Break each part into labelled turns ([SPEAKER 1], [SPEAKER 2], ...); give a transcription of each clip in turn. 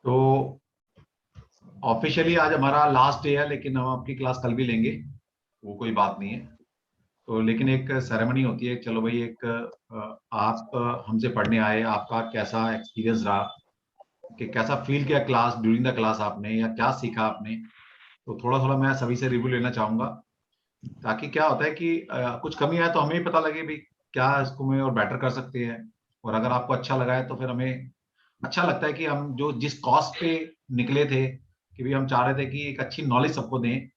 [SPEAKER 1] तो ऑफिशियली आज हमारा लास्ट डे है, लेकिन हम आपकी क्लास कल भी लेंगे, वो कोई बात नहीं है। तो लेकिन एक सेरेमनी होती है, चलो भाई एक आप हमसे पढ़ने आए, आपका कैसा एक्सपीरियंस रहा, कि कैसा फील किया क्लास, ड्यूरिंग द क्लास आपने, या क्या सीखा आपने। तो थोड़ा थोड़ा मैं सभी से रिव्यू लेना चाहूंगा, ताकि क्या होता है कि कुछ कमी है तो हमें भी पता लगे भी क्या इसको में और बेटर कर सकते हैं। और अगर आपको अच्छा लगा है तो फिर हमें अच्छा लगता है कि हम जो जिस कॉस्ट पे निकले थे, कि भी हम चाह रहे थे कि एक अच्छी नॉलेज सबको दें,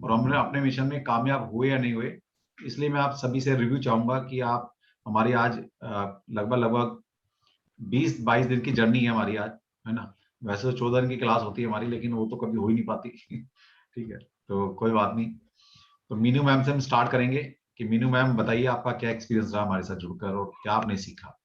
[SPEAKER 1] और हमने अपने मिशन में कामयाब हुए या नहीं हुए। इसलिए मैं आप सभी से रिव्यू चाहूंगा कि आप हमारी आज लगभग लगभग 20-22 दिन की जर्नी है हमारी आज, है ना। वैसे तो 14 दिन की क्लास होती है हमारी, लेकिन वो तो कभी हो ही नहीं पाती। ठीक है, तो कोई बात नहीं। तो मीनू मैम से हम स्टार्ट करेंगे कि मीनू मैम बताइए आपका क्या एक्सपीरियंस रहा हमारे साथ जुड़कर, और क्या आपने सीखा।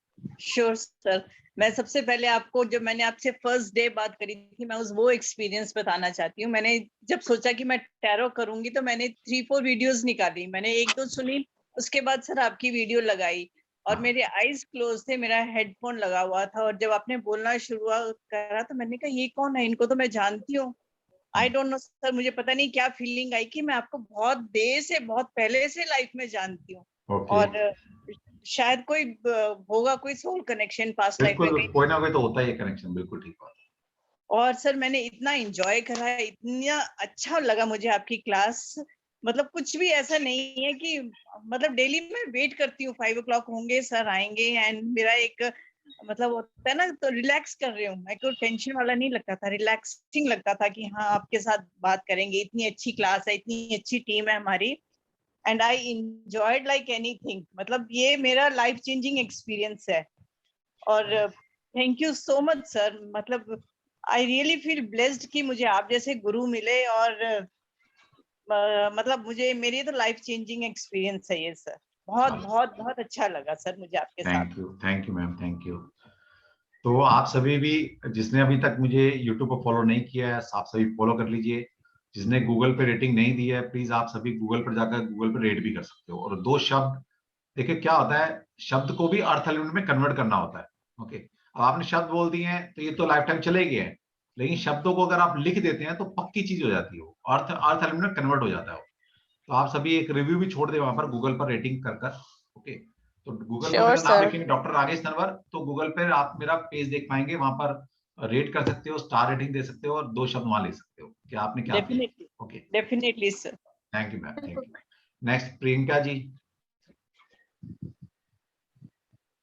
[SPEAKER 2] Sure sir. मैं सबसे पहले आपको, जब मैंने आपसे फर्स्ट डे बात करी थी, मैं वो एक्सपीरियंस बताना चाहती हूँ। मैंने जब सोचा कि मैं टैरो करूंगी तो मैंने 3-4 वीडियोस निकाली, मैंने 1-2 सुनी, उसके बाद सर आपकी वीडियो लगाई और मेरे आईज क्लोज थे, मेरा हेडफोन लगा हुआ था, और जब आपने बोलना शुरू करा तो मैंने कहा ये कौन है, इनको तो मैं जानती हूँ। आई डोंट नो सर, मुझे पता नहीं क्या फीलिंग आई कि मैं आपको बहुत देर से, बहुत पहले से लाइफ में जानती हूँ। और शायद कोई होगा, कोई सोल कनेक्शन पास्ट लाइफ में
[SPEAKER 1] बिल्कुल,
[SPEAKER 2] कहीं।
[SPEAKER 1] कोई ना कोई तो होता ही है कनेक्शन, बिल्कुल ठीक बात।
[SPEAKER 2] और सर मैंने इतना एंजॉय करा है, इतना अच्छा लगा मुझे आपकी क्लास। मतलब कुछ भी ऐसा नहीं है कि, मतलब डेली मैं वेट करती हूँ 5 o'clock होंगे, सर आएंगे, एंड मेरा एक मतलब होता है ना, तो रिलैक्स कर रही हूँ मैं, कोई टेंशन वाला नहीं लगता था, रिलैक्सिंग लगता था कि हाँ आपके साथ बात करेंगे, इतनी अच्छी क्लास है, इतनी अच्छी टीम है हमारी, and I enjoyed like anything. मतलब ये मेरा लाइफ चेंजिंग एक्सपीरियंस है। और thank you so much sir. मतलब आई रियली फील ब्लेस्ड कि मुझे आप जैसे गुरु मिले, और मतलब मुझे, मेरी तो लाइफ चेंजिंग एक्सपीरियंस है ये सर। बहुत बहुत बहुत अच्छा लगा सर मुझे आपके साथ।
[SPEAKER 1] Thank you ma'am, thank you. तो आप सभी भी, जिसने अभी तक मुझे यूट्यूब पर फॉलो नहीं किया है, आप सभी फॉलो कर लीजिए। जिसने गूगल पे रेटिंग नहीं दी है, प्लीज आप सभी गूगल पर जाकर गूगल पर रेट भी कर सकते हो। और 2 शब्द, देखिए क्या होता है, शब्द को भी अर्थ एलिमेंट में कन्वर्ट करना होता है। ओके, अब आपने शब्द बोल दिए हैं तो ये तो लाइफ टाइम चले गए हैं, लेकिन शब्दों को अगर आप लिख देते हैं तो पक्की चीज हो जाती है, वो अर्थ अर्थ एलिमेंट में कन्वर्ट हो जाता है वो। तो आप सभी एक रिव्यू भी छोड़ दे वहां पर गूगल पर रेटिंग कर कर। ओके, तो गूगल पर
[SPEAKER 2] श्योर
[SPEAKER 1] मेरा नाम
[SPEAKER 2] सर।
[SPEAKER 1] लिखेंगे डॉक्टर राकेश नरवर, तो गूगल पर आप मेरा पेज देख पाएंगे, वहां पर रेट कर सकते हो, स्टार रेटिंग दे सकते हो, और 2 शब्द वहां लिख सकते हो कि आपने क्या feel.
[SPEAKER 2] Definitely,
[SPEAKER 1] okay,
[SPEAKER 2] definitely sir.
[SPEAKER 1] Thank you ma'am, thank you. Next Priyanka ji.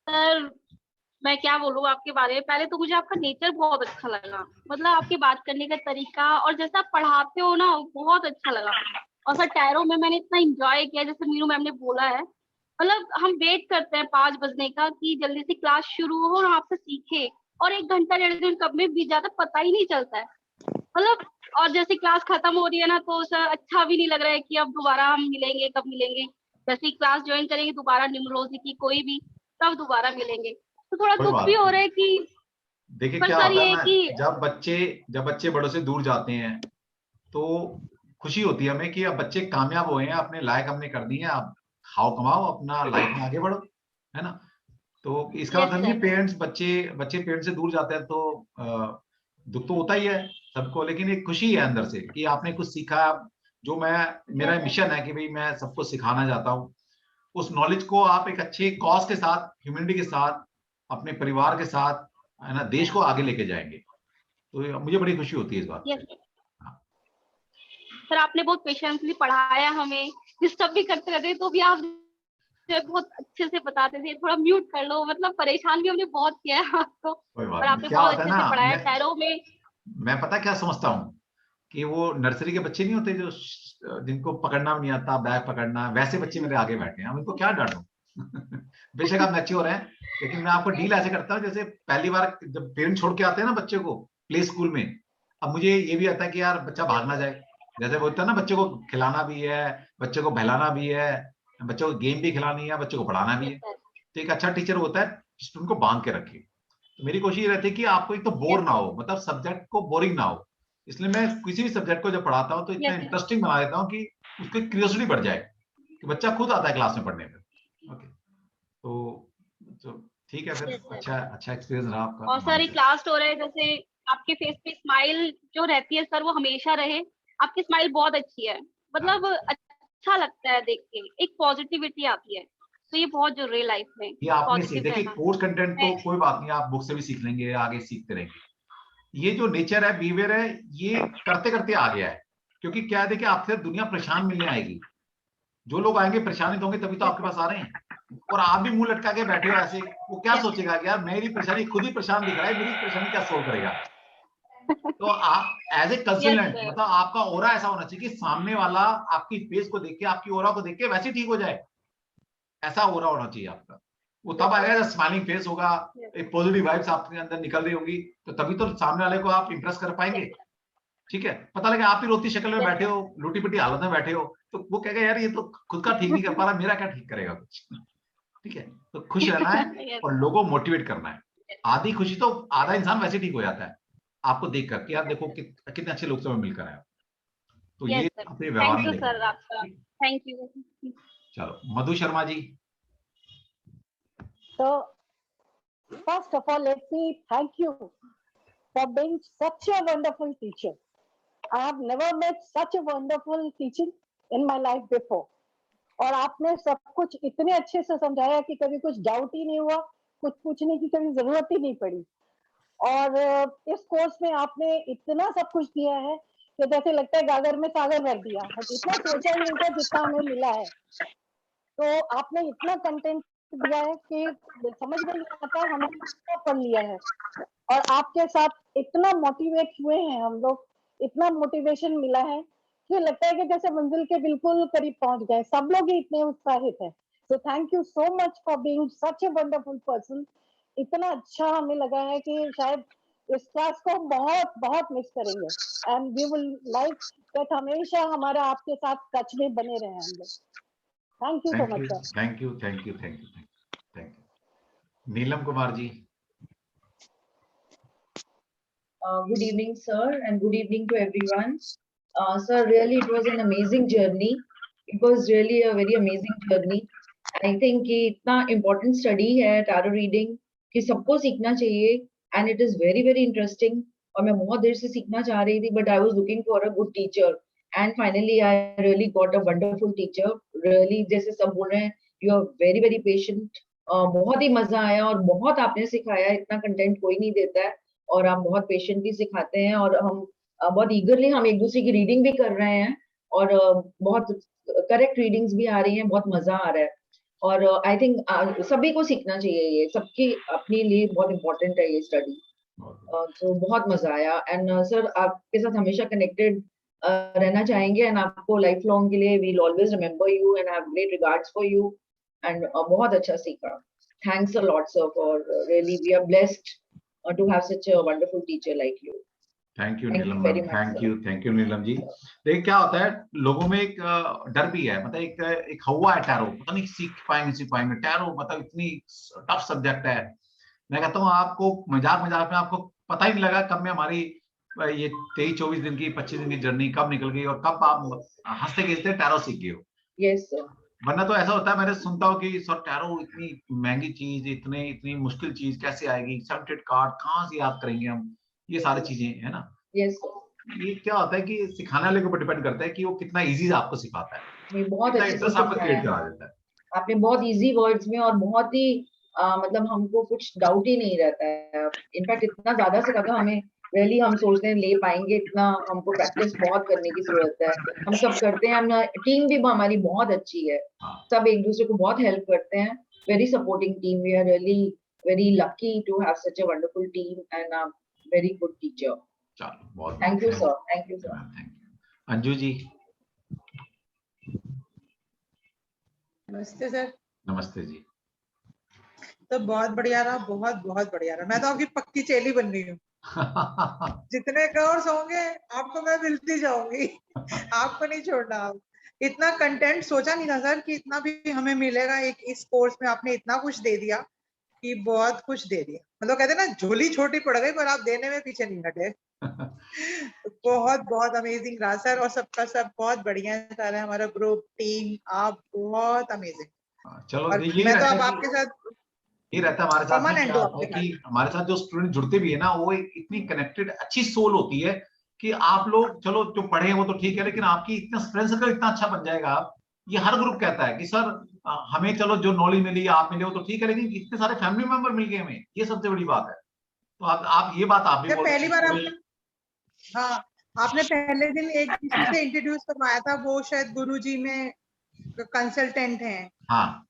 [SPEAKER 3] Sir मैं क्या बोलूँ आपके बारे में। पहले तो मुझे आपका नेचर बहुत अच्छा लगा, मतलब आपकी बात करने का तरीका और जैसा आप पढ़ाते हो ना, बहुत अच्छा लगा। और सर टैरो में मैंने इतना एंजॉय किया, जैसे मीनू मैम ने बोला है, मतलब हम वेट करते हैं 5 बजने का कि जल्दी से क्लास शुरू हो और हम आपसे सीखे, और 1 घंटा 1.5 घंटा कब में बीत जाता है पता ही नहीं चलता है, मतलब। और जैसे क्लास खत्म हो रही है ना, तो सर अच्छा भी नहीं लग रहा है कि अब दोबारा हम मिलेंगे, कब मिलेंगे। जैसे ही क्लास ज्वाइन करेंगे दोबारा, न्यूमरोलॉजी की कोई भी, तब दोबारा मिलेंगे। तो थोड़ा
[SPEAKER 1] कोई
[SPEAKER 3] दुख भी
[SPEAKER 1] बात
[SPEAKER 3] हो
[SPEAKER 1] नहीं,
[SPEAKER 3] रहा है कि,
[SPEAKER 1] देखिए
[SPEAKER 3] पर
[SPEAKER 1] क्या
[SPEAKER 3] सर
[SPEAKER 1] होता
[SPEAKER 3] ये
[SPEAKER 1] है
[SPEAKER 3] है
[SPEAKER 1] ना,
[SPEAKER 3] कि,
[SPEAKER 1] जब बच्चे बड़ों से दूर जाते हैं तो खुशी होती है हमें कि अब बच्चे कामयाब हुए हैं, अपने लायक हमने कर दी है, अब खाओ कमाओ अपना लाइफ में आगे बढ़ो, है ना। तो इसका
[SPEAKER 3] यस
[SPEAKER 1] मतलब नहीं
[SPEAKER 3] सर,
[SPEAKER 1] पेरेंट्स, बच्चे बच्चे पेरेंट्स से दूर जाते हैं तो दुख तो होता ही है सबको, लेकिन एक खुशी है अंदर से कि आपने कुछ सीखा। जो मैं, मेरा मिशन है कि भाई मैं सबको सिखाना चाहता हूँ, उस नॉलेज को आप एक अच्छे कॉज के साथ, ह्यूमैनिटी के साथ, अपने परिवार के साथ, है ना, देश को आगे लेके जाएंगे। तो मुझे बड़ी खुशी होती है इस बात
[SPEAKER 3] यस
[SPEAKER 1] पे। हाँ।
[SPEAKER 3] सर आपने बहुत पेशेंसली पढ़ाया हमें, डिस्टर्ब भी करते रहते तो भी आप जो है बहुत अच्छे से बताते थे, थोड़ा म्यूट कर लो, मतलब परेशान भी हमने बहुत किया है आपको,
[SPEAKER 1] कोई बात
[SPEAKER 3] पर
[SPEAKER 1] नहीं,
[SPEAKER 3] आपने
[SPEAKER 1] क्या
[SPEAKER 3] बहुत
[SPEAKER 1] होता है
[SPEAKER 3] अच्छे
[SPEAKER 1] ना,
[SPEAKER 3] से पढ़ाया टैरो में।
[SPEAKER 1] मैं पता क्या समझता हूँ, कि वो नर्सरी के बच्चे नहीं होते जो जिनको पकड़ना भी नहीं आता, बैग पकड़ना, वैसे बच्चे मेरे आगे बैठे हैं, हम इनको क्या डांटूं। बेशक आप मैच्योर हैं, लेकिन मैं आपको डील ऐसे करता हूँ जैसे पहली बार जब पेरेंट्स छोड़ के आते हैं ना बच्चे को प्ले स्कूल में, अब मुझे ये भी आता है कि यार बच्चा भाग ना जाए। जैसे बोलता है ना, बच्चे को खिलाना भी है, बच्चे को बहलाना भी है, बच्चे को गेम भी खिलानी है, बच्चे को पढ़ाना भी
[SPEAKER 3] यस
[SPEAKER 1] है।
[SPEAKER 3] सर,
[SPEAKER 1] तो एक अच्छा टीचर होता है स्टूडेंट को बांध के रखे। तो मेरी कोशिश ये रहती है कि आपको एक तो बोर
[SPEAKER 3] यस
[SPEAKER 1] ना
[SPEAKER 3] सर,
[SPEAKER 1] हो, मतलब सब्जेक्ट को बोरिंग ना हो। इसलिए मैं किसी भी सब्जेक्ट को जब पढ़ाता हूँ तो इतना
[SPEAKER 3] यस सर।
[SPEAKER 1] इंटरेस्टिंग बना देता हूँ कि उसकी क्यूरियोसिटी बढ़ जाए, कि बच्चा खुद आता है क्लास में पढ़ने में। ओके, तो ठीक है, फिर
[SPEAKER 3] यस सर।
[SPEAKER 1] अच्छा अच्छा एक्सपीरियंस रहा आपका
[SPEAKER 3] और सर
[SPEAKER 1] हमारे
[SPEAKER 3] एक
[SPEAKER 1] साथ।
[SPEAKER 3] लास्ट हो रहा है, जैसे आपके फेस पे स्माइल जो रहती है सर वो हमेशा रहे। आपकी स्माइल बहुत अच्छी है, मतलब अच्छा लगता है देख के, एक पॉजिटिविटी आती है, तो ये बहुत जरूरी है लाइफ में,
[SPEAKER 1] ये आपने
[SPEAKER 3] पॉजिटिव
[SPEAKER 1] देखिए
[SPEAKER 3] रहना।
[SPEAKER 1] कोर्स कंटेंट तो कोई बात नहीं, आप बुक से भी सीख लेंगे, आगे सीखते रहेंगे। ये जो नेचर है, बिहेवियर है, ये करते करते आ गया है। क्योंकि क्या है, देखिए आपसे दुनिया परेशान मिलने आएगी, जो लोग आएंगे परेशानित होंगे तभी तो आपके पास आ रहे हैं। और आप भी मुंह लटका के बैठे हो ऐसे, वो क्या सोचेगा कि यार मेरी परेशानी, खुद ही परेशान दिख रहा है, मेरी परेशानी क्या सोल्व करेगा। तो आप as a
[SPEAKER 3] yes
[SPEAKER 1] consultant,
[SPEAKER 3] sir.
[SPEAKER 1] मतलब आपका ओरा ऐसा होना चाहिए कि सामने वाला आपकी फेस को देख के, आपकी ओरा को देख के वैसे ठीक हो जाए, ऐसा ओरा होना चाहिए आपका। वो तब आएगा जब स्माइलिंग फेस होगा, एक पॉजिटिव वाइब्स आपके अंदर निकल रही होगी, तो तभी तो सामने वाले को आप इंप्रेस कर पाएंगे। ठीक है, पता लगे आप ही रोती शक्ल में बैठे हो, लूटी पिटी हालत में बैठे हो, तो वो कहेगा यार ये तो खुद का ठीक नहीं कर पा रहा, मेरा क्या ठीक करेगा कुछ। ठीक है, तो खुश रहना है और लोगों को मोटिवेट करना है। आधी खुशी तो आधा इंसान वैसे ठीक हो जाता है आपको देख कर कि यार देखो कितने अच्छे लोग से मैं मिलकर आया। तो
[SPEAKER 3] यस
[SPEAKER 1] ये
[SPEAKER 3] सर,
[SPEAKER 1] अपने व्यवहार
[SPEAKER 3] थैंक
[SPEAKER 1] में
[SPEAKER 3] यू
[SPEAKER 1] लेकर
[SPEAKER 3] सर
[SPEAKER 1] आना।
[SPEAKER 3] आपका, थैंक यू।
[SPEAKER 1] चलो Madhu Sharma ji.
[SPEAKER 4] So, first of all, let me thank you for being such a wonderful teacher. I have never met such a wonderful teaching in my life before. और आपने सब कुछ इतने अच्छे से समझाया कि कभी कुछ डाउट ही नहीं हुआ, कुछ पूछने की कभी जरूरत ही नहीं पड़ी। और इस कोर्स में आपने इतना सब कुछ दिया है कि जैसे लगता है गागर में सागर भर दिया, इतना सोचा ही नहीं था जितना हमें मिला है। तो आपने इतना कंटेंट दिया है कि समझ में नहीं आता, हमने इतना पढ़ लिया है। और आपके साथ इतना मोटिवेट हुए हैं हम लोग, इतना मोटिवेशन मिला है कि लगता है कि जैसे मंजिल के बिल्कुल करीब पहुंच गए। सब लोग ही इतने उत्साहित हैं। So thank you so much for being such a wonderful person. इतना अच्छा हमें लगा है कि शायद इस क्लास को हम बहुत बहुत मिस करेंगे, and we will like that हमेशा हमारा आपके साथ टच में बने रहे हम लोग। Thank you so
[SPEAKER 1] thank
[SPEAKER 4] much
[SPEAKER 1] you,
[SPEAKER 4] sir.
[SPEAKER 1] Thank you, thank you, thank you, thank you. Neelam Kumar ji.
[SPEAKER 5] Good evening, sir, and good evening to everyone. Sir, really, it was an amazing journey. It was really a very amazing journey. And I think कि इतना important study है tarot reading कि सबको सीखना चाहिए, and it is very very interesting. और मैं बहुत देर से सीखना चाह रही थी, but I was looking for a good teacher, and finally I really got a wonderful teacher. Really, जैसे सब बोल रहे हैं, you are very very patient. बहुत ही मजा आया और बहुत आपने सिखाया, इतना कंटेंट कोई नहीं देता है और आप बहुत पेशेंटली सिखाते हैं। और हम बहुत ईगरली हम एक दूसरे की रीडिंग भी कर रहे हैं और बहुत करेक्ट रीडिंग्स भी आ रही हैं, बहुत मजा आ रहा है। और आई थिंक सभी को सीखना चाहिए, ये सबकी अपने लिए बहुत इंपॉर्टेंट है ये स्टडी। तो बहुत मजा आया। एंड सर आपके साथ हमेशा कनेक्टेड रहना चाहेंगे, एंड आपको लाइफ लॉन्ग के लिए we'll always remember you and have great regards for you. And बहुत अच्छा सीखा। Thanks a lot sir for really we are blessed to have such a wonderful teacher like you.
[SPEAKER 1] Thank you
[SPEAKER 5] Thank you
[SPEAKER 1] Neelam
[SPEAKER 5] very
[SPEAKER 1] ma'am,
[SPEAKER 5] much,
[SPEAKER 1] thank you Neelam ji. देखिए क्या होता है, लोगों में एक डर भी है, मतलब एक हवा है टैरो, पता नहीं सीख पाएंगे टैरो, मतलब इतनी टफ सब्जेक्ट है। मैं कहता हूँ आपको मजाक मजाक में आपको पता ही नहीं लगा कब में हमारी ये 23-24 दिन की 25 दिन की जर्नी कब निकल गई और कब आप हंसते खेलते टैरो सीख गए हो।
[SPEAKER 5] Yes sir.
[SPEAKER 1] वरना तो ऐसा होता है, मैंने सुनता हूँ कि सर टैरो इतनी महंगी चीज, इतनी मुश्किल चीज कैसे आएगी, सब्जेक्ट कार्ड कहाँ से याद करेंगे हम, ये सारी चीजें है ना।
[SPEAKER 5] Yes sir.
[SPEAKER 1] ये क्या होता है कि सिखाने वाले के ऊपर डिपेंड करता है कि वो कितना इजी आपको सिखाता है,
[SPEAKER 5] ये बहुत
[SPEAKER 1] कितना
[SPEAKER 5] अच्छे से
[SPEAKER 1] इंटरेस्ट आपको क्रिएट
[SPEAKER 5] सिखाया
[SPEAKER 1] करा देता है।
[SPEAKER 5] आपने, बहुत इजी वर्ड्स में और बहुत ही मतलब हमको कुछ डाउट ही नहीं रहता है। इनफैक्ट इतना ज्यादा सिखाता है हमें, रियली हम सोचते हैं ले पाएंगे, इतना हमको प्रैक्टिस बहुत करने की जरूरत है। हम सब करते हैं, हम टीम भी हमारी बहुत अच्छी है, सब एक दूसरे को बहुत हेल्प करते हैं। Very supporting team, we are really very lucky to have such a wonderful team and very good teacher.
[SPEAKER 1] चलो बहुत
[SPEAKER 5] thank you sir, thank you sir.
[SPEAKER 1] Thank you. Anju ji.
[SPEAKER 6] नमस्ते सर।
[SPEAKER 1] नमस्ते जी।
[SPEAKER 6] तो बहुत बढ़िया रहा, बहुत बहुत बढ़िया रहा। मैं तो आपकी पक्की चेली बन गई हूँ। जितने कोर्स होंगे आपको मैं मिलती जाऊंगी। आपको नहीं छोड़ना। आप इतना कंटेंट सोचा नहीं था सर कि इतना भी हमें मिलेगा। एक इस कोर्स में आपने इतना कुछ दे दिया कि बहुत कुछ दे दिया, मतलब कहते हैं ना झोली छोटी पड़ गई पर आप देने में पीछे नहीं हटे। बहुत बहुत अमेजिंग रहा सर, और सबका सब बहुत बढ़िया है सर, हमारा ग्रुप टीम, आप बहुत अमेजिंग।
[SPEAKER 1] चलो
[SPEAKER 6] और
[SPEAKER 1] ये
[SPEAKER 6] मैं तो
[SPEAKER 1] रहता
[SPEAKER 6] अब
[SPEAKER 1] है
[SPEAKER 6] आपके साथ
[SPEAKER 1] ये रहता है हमारे साथ में,
[SPEAKER 6] Permanent
[SPEAKER 1] क्या
[SPEAKER 6] हो
[SPEAKER 1] होता है
[SPEAKER 6] आपके
[SPEAKER 1] कि हमारे साथ जो स्टूडेंट जुड़ते भी है ना, वो एक इतनी कनेक्टेड अच्छी सोल होती है कि आप लोग चलो जो पढ़े हैं वो तो ठीक है, लेकिन आपकी इतना फ्रेंड सर्कल इतना अच्छा बन जाएगा। ये हर ग्रुप कहता है कि सर हमें चलो जो नॉलेज मिली आप मिले हो तो ठीक है, लेकिन इतने सारे फैमिली मेंबर मिल गए हमें, ये सबसे बड़ी बात है। तो आप ये बात आप भी
[SPEAKER 6] जब
[SPEAKER 1] बोल
[SPEAKER 6] पहली बार
[SPEAKER 1] रहे हैं।
[SPEAKER 6] हाँ, आपने पहले दिन एक किसी से इंट्रोड्यूस करवाया था, वो शायद गुरुजी में कंसल्टेंट हैं।
[SPEAKER 1] हाँ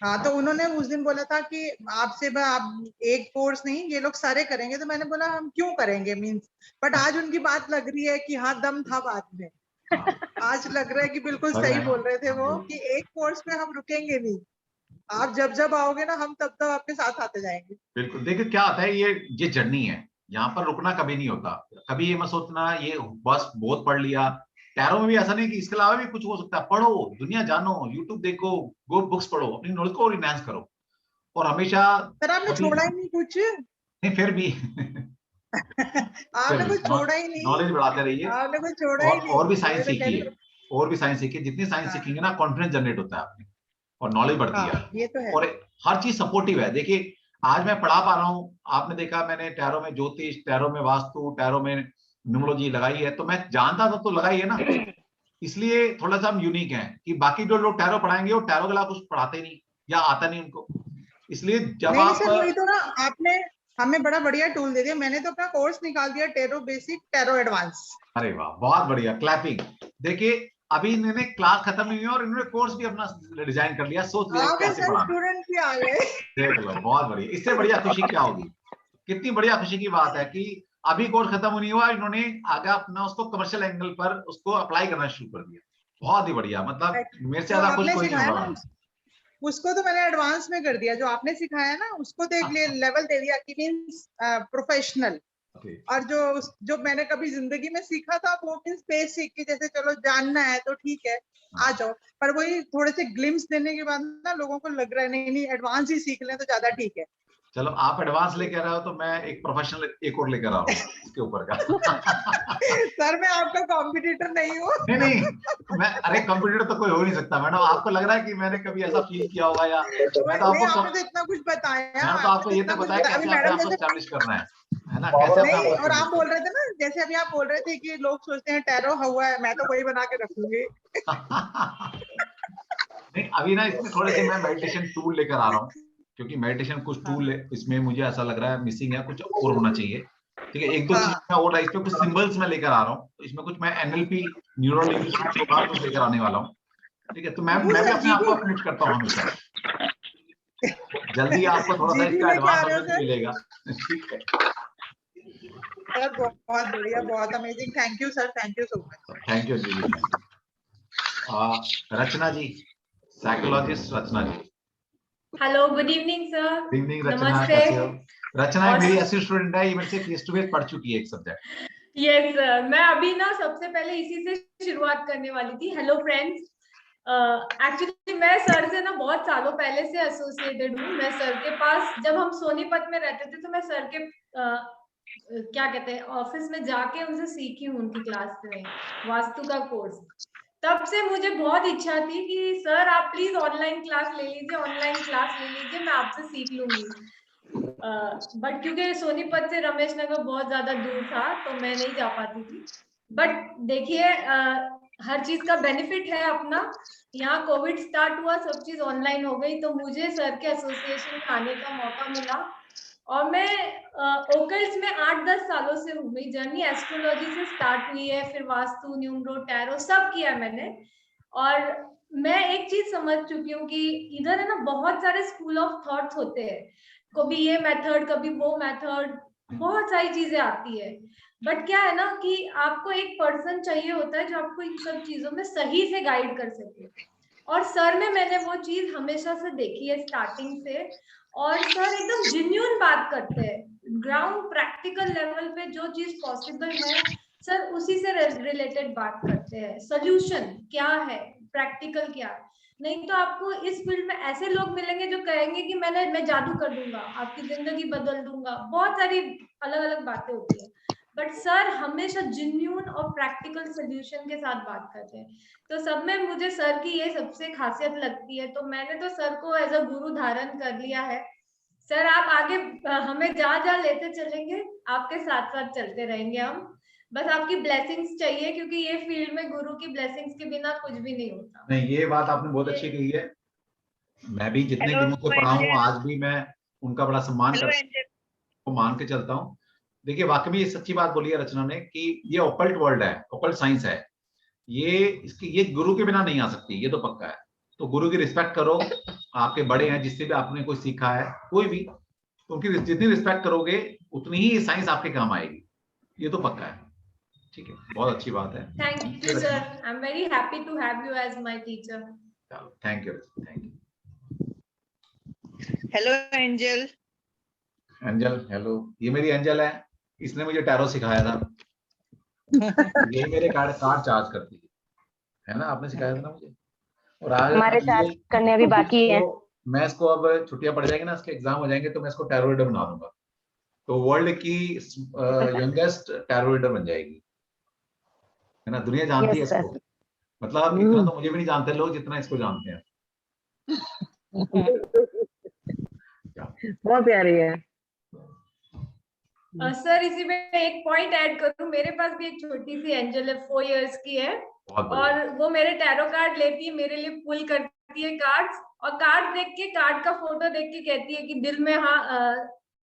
[SPEAKER 6] हाँ, तो उन्होंने उस दिन बोला था कि आपसे आप एक कोर्स नहीं, ये लोग सारे करेंगे। तो मैंने बोला हम क्यों करेंगे मीन्स, बट आज उनकी बात लग रही है कि हाँ दम था बात में। आज लग रहा है कि बिल्कुल
[SPEAKER 1] लग रहा
[SPEAKER 6] सही
[SPEAKER 1] है ना?
[SPEAKER 6] बोल रहे थे वो कि एक कोर्स में हम रुकेंगे नहीं, आप जब जब आओगे ना हम तब तब आपके साथ आते जाएंगे।
[SPEAKER 1] बिल्कुल। देखिए क्या आता है, ये जर्नी है, यहाँ पर रुकना कभी नहीं होता। कभी ये मत सोचना ये बस बहुत पढ़ लिया। टैरो में भी ऐसा नहीं कि इसके अलावा भी कुछ हो सकता है। पढ़ो, दुनिया जानो, यूट्यूब देखो, गो बुक्स पढ़ो, अपनी नॉलेज को और इनहैंस करो। और हमेशा
[SPEAKER 6] सर आपने
[SPEAKER 1] कभी
[SPEAKER 6] छोड़ा ही नहीं कुछ।
[SPEAKER 1] नहीं, फिर भी
[SPEAKER 6] आपने कुछ छोड़ा ही नहीं,
[SPEAKER 1] नॉलेज बढ़ाते रहिए।
[SPEAKER 6] आपने कुछ छोड़ा ही नहीं।
[SPEAKER 1] और भी
[SPEAKER 6] वही
[SPEAKER 1] साइंस
[SPEAKER 6] तो कह रही
[SPEAKER 1] सीखिए,
[SPEAKER 6] हूँ।
[SPEAKER 1] और भी साइंस सीखिए। जितनी साइंस
[SPEAKER 6] हाँ,
[SPEAKER 1] सीखेंगे ना, कॉन्फिडेंस जनरेट होता है आपने, और नॉलेज बढ़ती है।
[SPEAKER 6] हाँ, ये तो है।
[SPEAKER 1] और हर चीज सपोर्टिव है। देखिए आज मैं पढ़ा पा रहा हूँ, आपने देखा मैंने टैरो में ज्योतिष, टैरो में वास्तु, टैरो में न्यूमरोलॉजी लगाई है, तो मैं जानता था तो लगाई है ना। इसलिए थोड़ा सा हम यूनिक हैं कि बाकी जो लोग टैरो पढ़ाएंगे वो टैरो के अलावा कुछ पढ़ाते नहीं या आता नहीं उनको। इसलिए जब
[SPEAKER 6] नहीं
[SPEAKER 1] आप
[SPEAKER 6] सर, वही तो ना, आपने हमें बड़ा बढ़िया टूल दे दिया। मैंने तो अपना कोर्स निकाल दिया, टैरो बेसिक, टैरो एडवांस।
[SPEAKER 1] अरे वाह, बहुत बढ़िया, क्लैपिंग। देखिए अभी इन्होंने क्लास खत्म नहीं हुई और इन्होंने कोर्स भी अपना डिजाइन कर लिया, सोच लिया
[SPEAKER 6] आ गए
[SPEAKER 1] कैसे
[SPEAKER 6] सर,
[SPEAKER 1] पढ़ाना।
[SPEAKER 6] स्टूडेंट भी आ गए।
[SPEAKER 1] देख लो, बहुत बढ़िया। इससे बढ़िया खुशी क्या होगी। कितनी बढ़िया खुशी की बात है कि अभी कोर्स खत्म नहीं हुआ, इन्होंने आगे अपना उसको कमर्शियल एंगल पर उसको अप्लाई करना शुरू कर दिया। बहुत ही बढ़िया, मतलब मेरे से
[SPEAKER 6] जो
[SPEAKER 1] ज्यादा खुश
[SPEAKER 6] आपने
[SPEAKER 1] कोई नहीं
[SPEAKER 6] सिखाया
[SPEAKER 1] होगा।
[SPEAKER 6] ना, उसको तो मैंने एडवांस में कर दिया। जो आपने सिखाया ना उसको तो एक लेवल दे दिया कि मींस प्रोफेशनल। और जो मैंने कभी जिंदगी में सीखा था वो मींस बेसिक, कि जैसे चलो जानना है तो ठीक है आ जाओ, पर वही थोड़े से ग्लिम्स देने के बाद ना लोगों को लग रहा है नहीं नहीं एडवांस ही सीख लें तो ज्यादा ठीक है।
[SPEAKER 1] चलो आप एडवांस लेकर रहे हो तो मैं एक प्रोफेशनल एक और लेकर आ रहा हूँ इसके ऊपर का।
[SPEAKER 6] सर मैं आपका कॉम्पिटिटर नहीं हूँ।
[SPEAKER 1] नहीं नहीं, मैं अरे कंप्यूटर तो कोई हो नहीं सकता मैडम। आपको लग रहा है कि मैंने कभी ऐसा फील किया होगा, या मैं तो
[SPEAKER 6] नहीं,
[SPEAKER 1] आपको
[SPEAKER 6] आपने तो इतना कुछ बताया,
[SPEAKER 1] मैंने तो
[SPEAKER 6] आपने
[SPEAKER 1] आपको
[SPEAKER 6] तो
[SPEAKER 1] ये
[SPEAKER 6] इतना
[SPEAKER 1] तो
[SPEAKER 6] कुछ
[SPEAKER 1] बताया
[SPEAKER 6] बताया। अभी
[SPEAKER 1] कैसे अपने
[SPEAKER 6] मैडम
[SPEAKER 1] आप को
[SPEAKER 6] जैसे
[SPEAKER 1] स्टैब्लिश करना है ना, कैसे अपने आप
[SPEAKER 6] नहीं,
[SPEAKER 1] को
[SPEAKER 6] और
[SPEAKER 1] स्टैब्लिश
[SPEAKER 6] आप बोल रहे थे ना, जैसे अभी आप बोल रहे थे कि लोग सोचते हैं टैरो हुआ है, मैं तो वही बना के रखूंगी।
[SPEAKER 1] नहीं, अभी ना इसमें थोड़े से मैं मेडिटेशन टूल लेकर आ रहा हूँ, क्योंकि मेडिटेशन कुछ टूल है इसमें मुझे ऐसा लग रहा है मिसिंग है, कुछ और होना चाहिए। ठीक है, एक दो चीज
[SPEAKER 6] हाँ,
[SPEAKER 1] मैं और इसमें कुछ सिंबल्स में लेकर आ रहा हूँ, इसमें कुछ मैं एनएलपी न्यूरो लिंग्विस्टिक्स के बाद कुछ लेकर आने वाला हूँ। ठीक है, तो मैं
[SPEAKER 6] वो
[SPEAKER 1] भी
[SPEAKER 6] सर
[SPEAKER 1] अपने
[SPEAKER 6] जी
[SPEAKER 1] आप
[SPEAKER 6] भी,
[SPEAKER 1] को अपडेट करता हूँ हमेशा। जल्दी आपको थोड़ा सा
[SPEAKER 6] जी भी
[SPEAKER 1] इसका
[SPEAKER 6] लेके
[SPEAKER 1] एडवांस
[SPEAKER 6] आ रहे हो
[SPEAKER 1] वर्जन भी
[SPEAKER 6] सर।
[SPEAKER 1] मिलेगा। ठीक है,
[SPEAKER 6] सर बहुत बढ़िया, बहुत amazing, thank you sir, thank you so much.
[SPEAKER 1] Thank you जी, thank you. Rachna ji, psychologist Rachna ji.
[SPEAKER 7] Hello, good evening sir.
[SPEAKER 1] Good evening Rachna,
[SPEAKER 7] नमस्ते।
[SPEAKER 1] कैसे हो? रचना एक
[SPEAKER 7] और
[SPEAKER 1] मेरी ऐसी स्टूडेंट है, ये मेरे से फेस टू फेस पढ़ चुकी है एक सब्जेक्ट।
[SPEAKER 7] यस सर, मैं अभी ना सबसे पहले इसी से शुरुआत करने वाली थी। हेलो फ्रेंड्स, एक्चुअली मैं सर से ना बहुत सालों पहले से एसोसिएटेड हूँ। मैं सर के पास, जब हम सोनीपत में रहते थे तो मैं सर के क्या कहते हैं ऑफिस में जाके उनसे सीखी हूँ, उनकी क्लास में वास्तु का कोर्स। तब से मुझे बहुत इच्छा थी कि सर आप प्लीज ऑनलाइन क्लास ले लीजिए, ऑनलाइन क्लास ले लीजिए, मैं आपसे सीख लूंगी। बट क्योंकि सोनीपत से रमेश नगर बहुत ज्यादा दूर था तो मैं नहीं जा पाती थी। बट देखिए हर चीज का बेनिफिट है अपना। यहाँ कोविड स्टार्ट हुआ, सब चीज ऑनलाइन हो गई, तो मुझे सर के एसोसिएशन में आने का मौका मिला। और मैं ओकल्स में 8-10 सालों से हूँ। मेरी जर्नी एस्ट्रोलॉजी से स्टार्ट हुई है, फिर वास्तु, न्यूमरो, टैरो सब किया है मैंने। और मैं एक चीज समझ चुकी हूँ कि इधर है ना बहुत सारे स्कूल ऑफ थॉट्स होते हैं, कभी ये मेथड कभी वो मेथड, बहुत सारी चीजें आती है। बट क्या है ना कि आपको एक पर्सन चाहिए होता है जो आपको इन सब चीजों में सही से गाइड कर सके। और सर में मैंने वो चीज हमेशा से देखी है स्टार्टिंग से। और सर एकदम जेन्युइन बात करते हैं, ग्राउंड प्रैक्टिकल लेवल पे जो चीज पॉसिबल है सर उसी से रिलेटेड बात करते हैं। सोल्यूशन क्या है, प्रैक्टिकल क्या है। नहीं तो आपको इस फील्ड में ऐसे लोग मिलेंगे जो कहेंगे कि मैं जादू कर दूंगा, आपकी जिंदगी बदल दूंगा, बहुत सारी अलग अलग बातें होती है। बट सर हमेशा जेन्युइन और प्रैक्टिकल सोल्यूशन के साथ बात करते हैं। तो सब में मुझे सर की ये सबसे खासियत लगती है, तो मैंने तो सर को एज अ गुरु धारण कर लिया है। सर आप आगे हमें जहाँ जहाँ लेते चलेंगे आपके साथ साथ चलते रहेंगे हम। बस आपकी ब्लेसिंग्स चाहिए, क्योंकि ये फील्ड में गुरु की ब्लेसिंग्स के बिना कुछ भी नहीं होता।
[SPEAKER 1] नहीं, ये बात आपने बहुत अच्छी कही है। मैं भी जितने
[SPEAKER 2] हेलो
[SPEAKER 1] गुरुओं से पढ़ा हूँ
[SPEAKER 2] एंजल।
[SPEAKER 1] आज भी मैं उनका बड़ा सम्मान
[SPEAKER 2] हेलो
[SPEAKER 1] करता
[SPEAKER 2] एंजल।
[SPEAKER 1] हूँ, मान के चलता हूँ। देखिए वाकई में ये सच्ची बात बोली है रचना ने कि ये ऑकल्ट वर्ल्ड है, ऑकल्ट साइंस है। ये गुरु के बिना नहीं आ सकती, ये तो पक्का है। तो गुरु की रिस्पेक्ट करो, आपके बड़े हैं जिससे भी आपने कोई सीखा है, कोई भी, तो उनकी जितनी रिस्पेक्ट करोगे उतनी ही साइंस आपके काम आएगी, ये तो पक्का है। ठीक है, बहुत अच्छी बात है।
[SPEAKER 7] Thank you sir, I am very happy to have you as my teacher.
[SPEAKER 1] Thank you, thank you.
[SPEAKER 2] Hello Angel.
[SPEAKER 1] Angel, hello. ये मेरी एंजल है, इसने मुझे टैरो सिखाया था। यही मेरे कार्ड चार्ज करती है ना, आपने सिखाया था ना मुझे। और आज
[SPEAKER 8] हमारे चार्ज करने अभी बाकी है।
[SPEAKER 1] मैं इसको अब छुट्टियां पड़ जाएंगी ना, इसके एग्जाम हो जाएंगे तो मैं इसको टैरो रीडर बना दूंगा, तो वर्ल्ड की यंगेस्ट टैरो रीडर बन जाएगी, है ना। दुनिया जानती है
[SPEAKER 8] यस सर।
[SPEAKER 1] इसको, मतलब इतना तो मुझे भी नहीं जानते लोग जितना इसको जानते हैं।
[SPEAKER 8] बहुत प्यारी है।
[SPEAKER 7] सर इसी में एक पॉइंट ऐड करूं, मेरे पास भी एक छोटी सी एंजल है, 4 इयर्स की है, और वो मेरे टैरो कार्ड लेती है, मेरे लिए पुल करती है कार्ड्स, और कार्ड देख के, कार्ड का फोटो देख के कहती है कि दिल में हाँ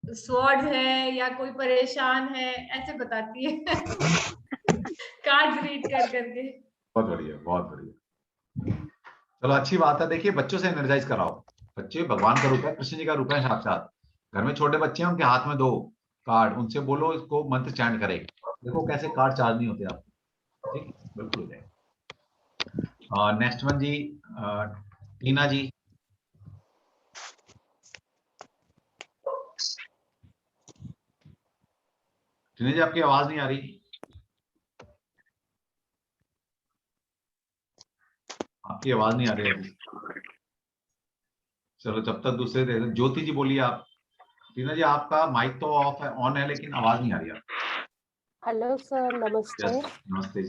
[SPEAKER 7] स्वॉर्ड है या कोई परेशान है, ऐसे बताती है। कार्ड्स रीड कर करके।
[SPEAKER 1] बहुत बढ़िया, बहुत बढ़िया। चलो अच्छी बात है। देखिए बच्चों से एनर्जाइज कराओ, बच्चे भगवान का रूप है, कृष्ण जी का रूप है साक्षात। घर में छोटे बच्चे हैं, उनके हाथ में दो कार्ड, उनसे बोलो इसको मंत्र चैंट करे, देखो कैसे कार्ड चार्ज नहीं होते आपको। ठीक, बिल्कुल हो जाएगा। नेक्स्ट वन जी, टीना जी। टीना जी आपकी आवाज नहीं आ रही, आपकी आवाज नहीं आ रही अभी। चलो जब तक दूसरे दे, ज्योति जी बोलिए आप। टीना जी आपका माइक तो ऑफ है, ऑन है, लेकिन आवाज नहीं आ रही आप।
[SPEAKER 9] हेलो सर, नमस्ते।
[SPEAKER 1] नमस्ते।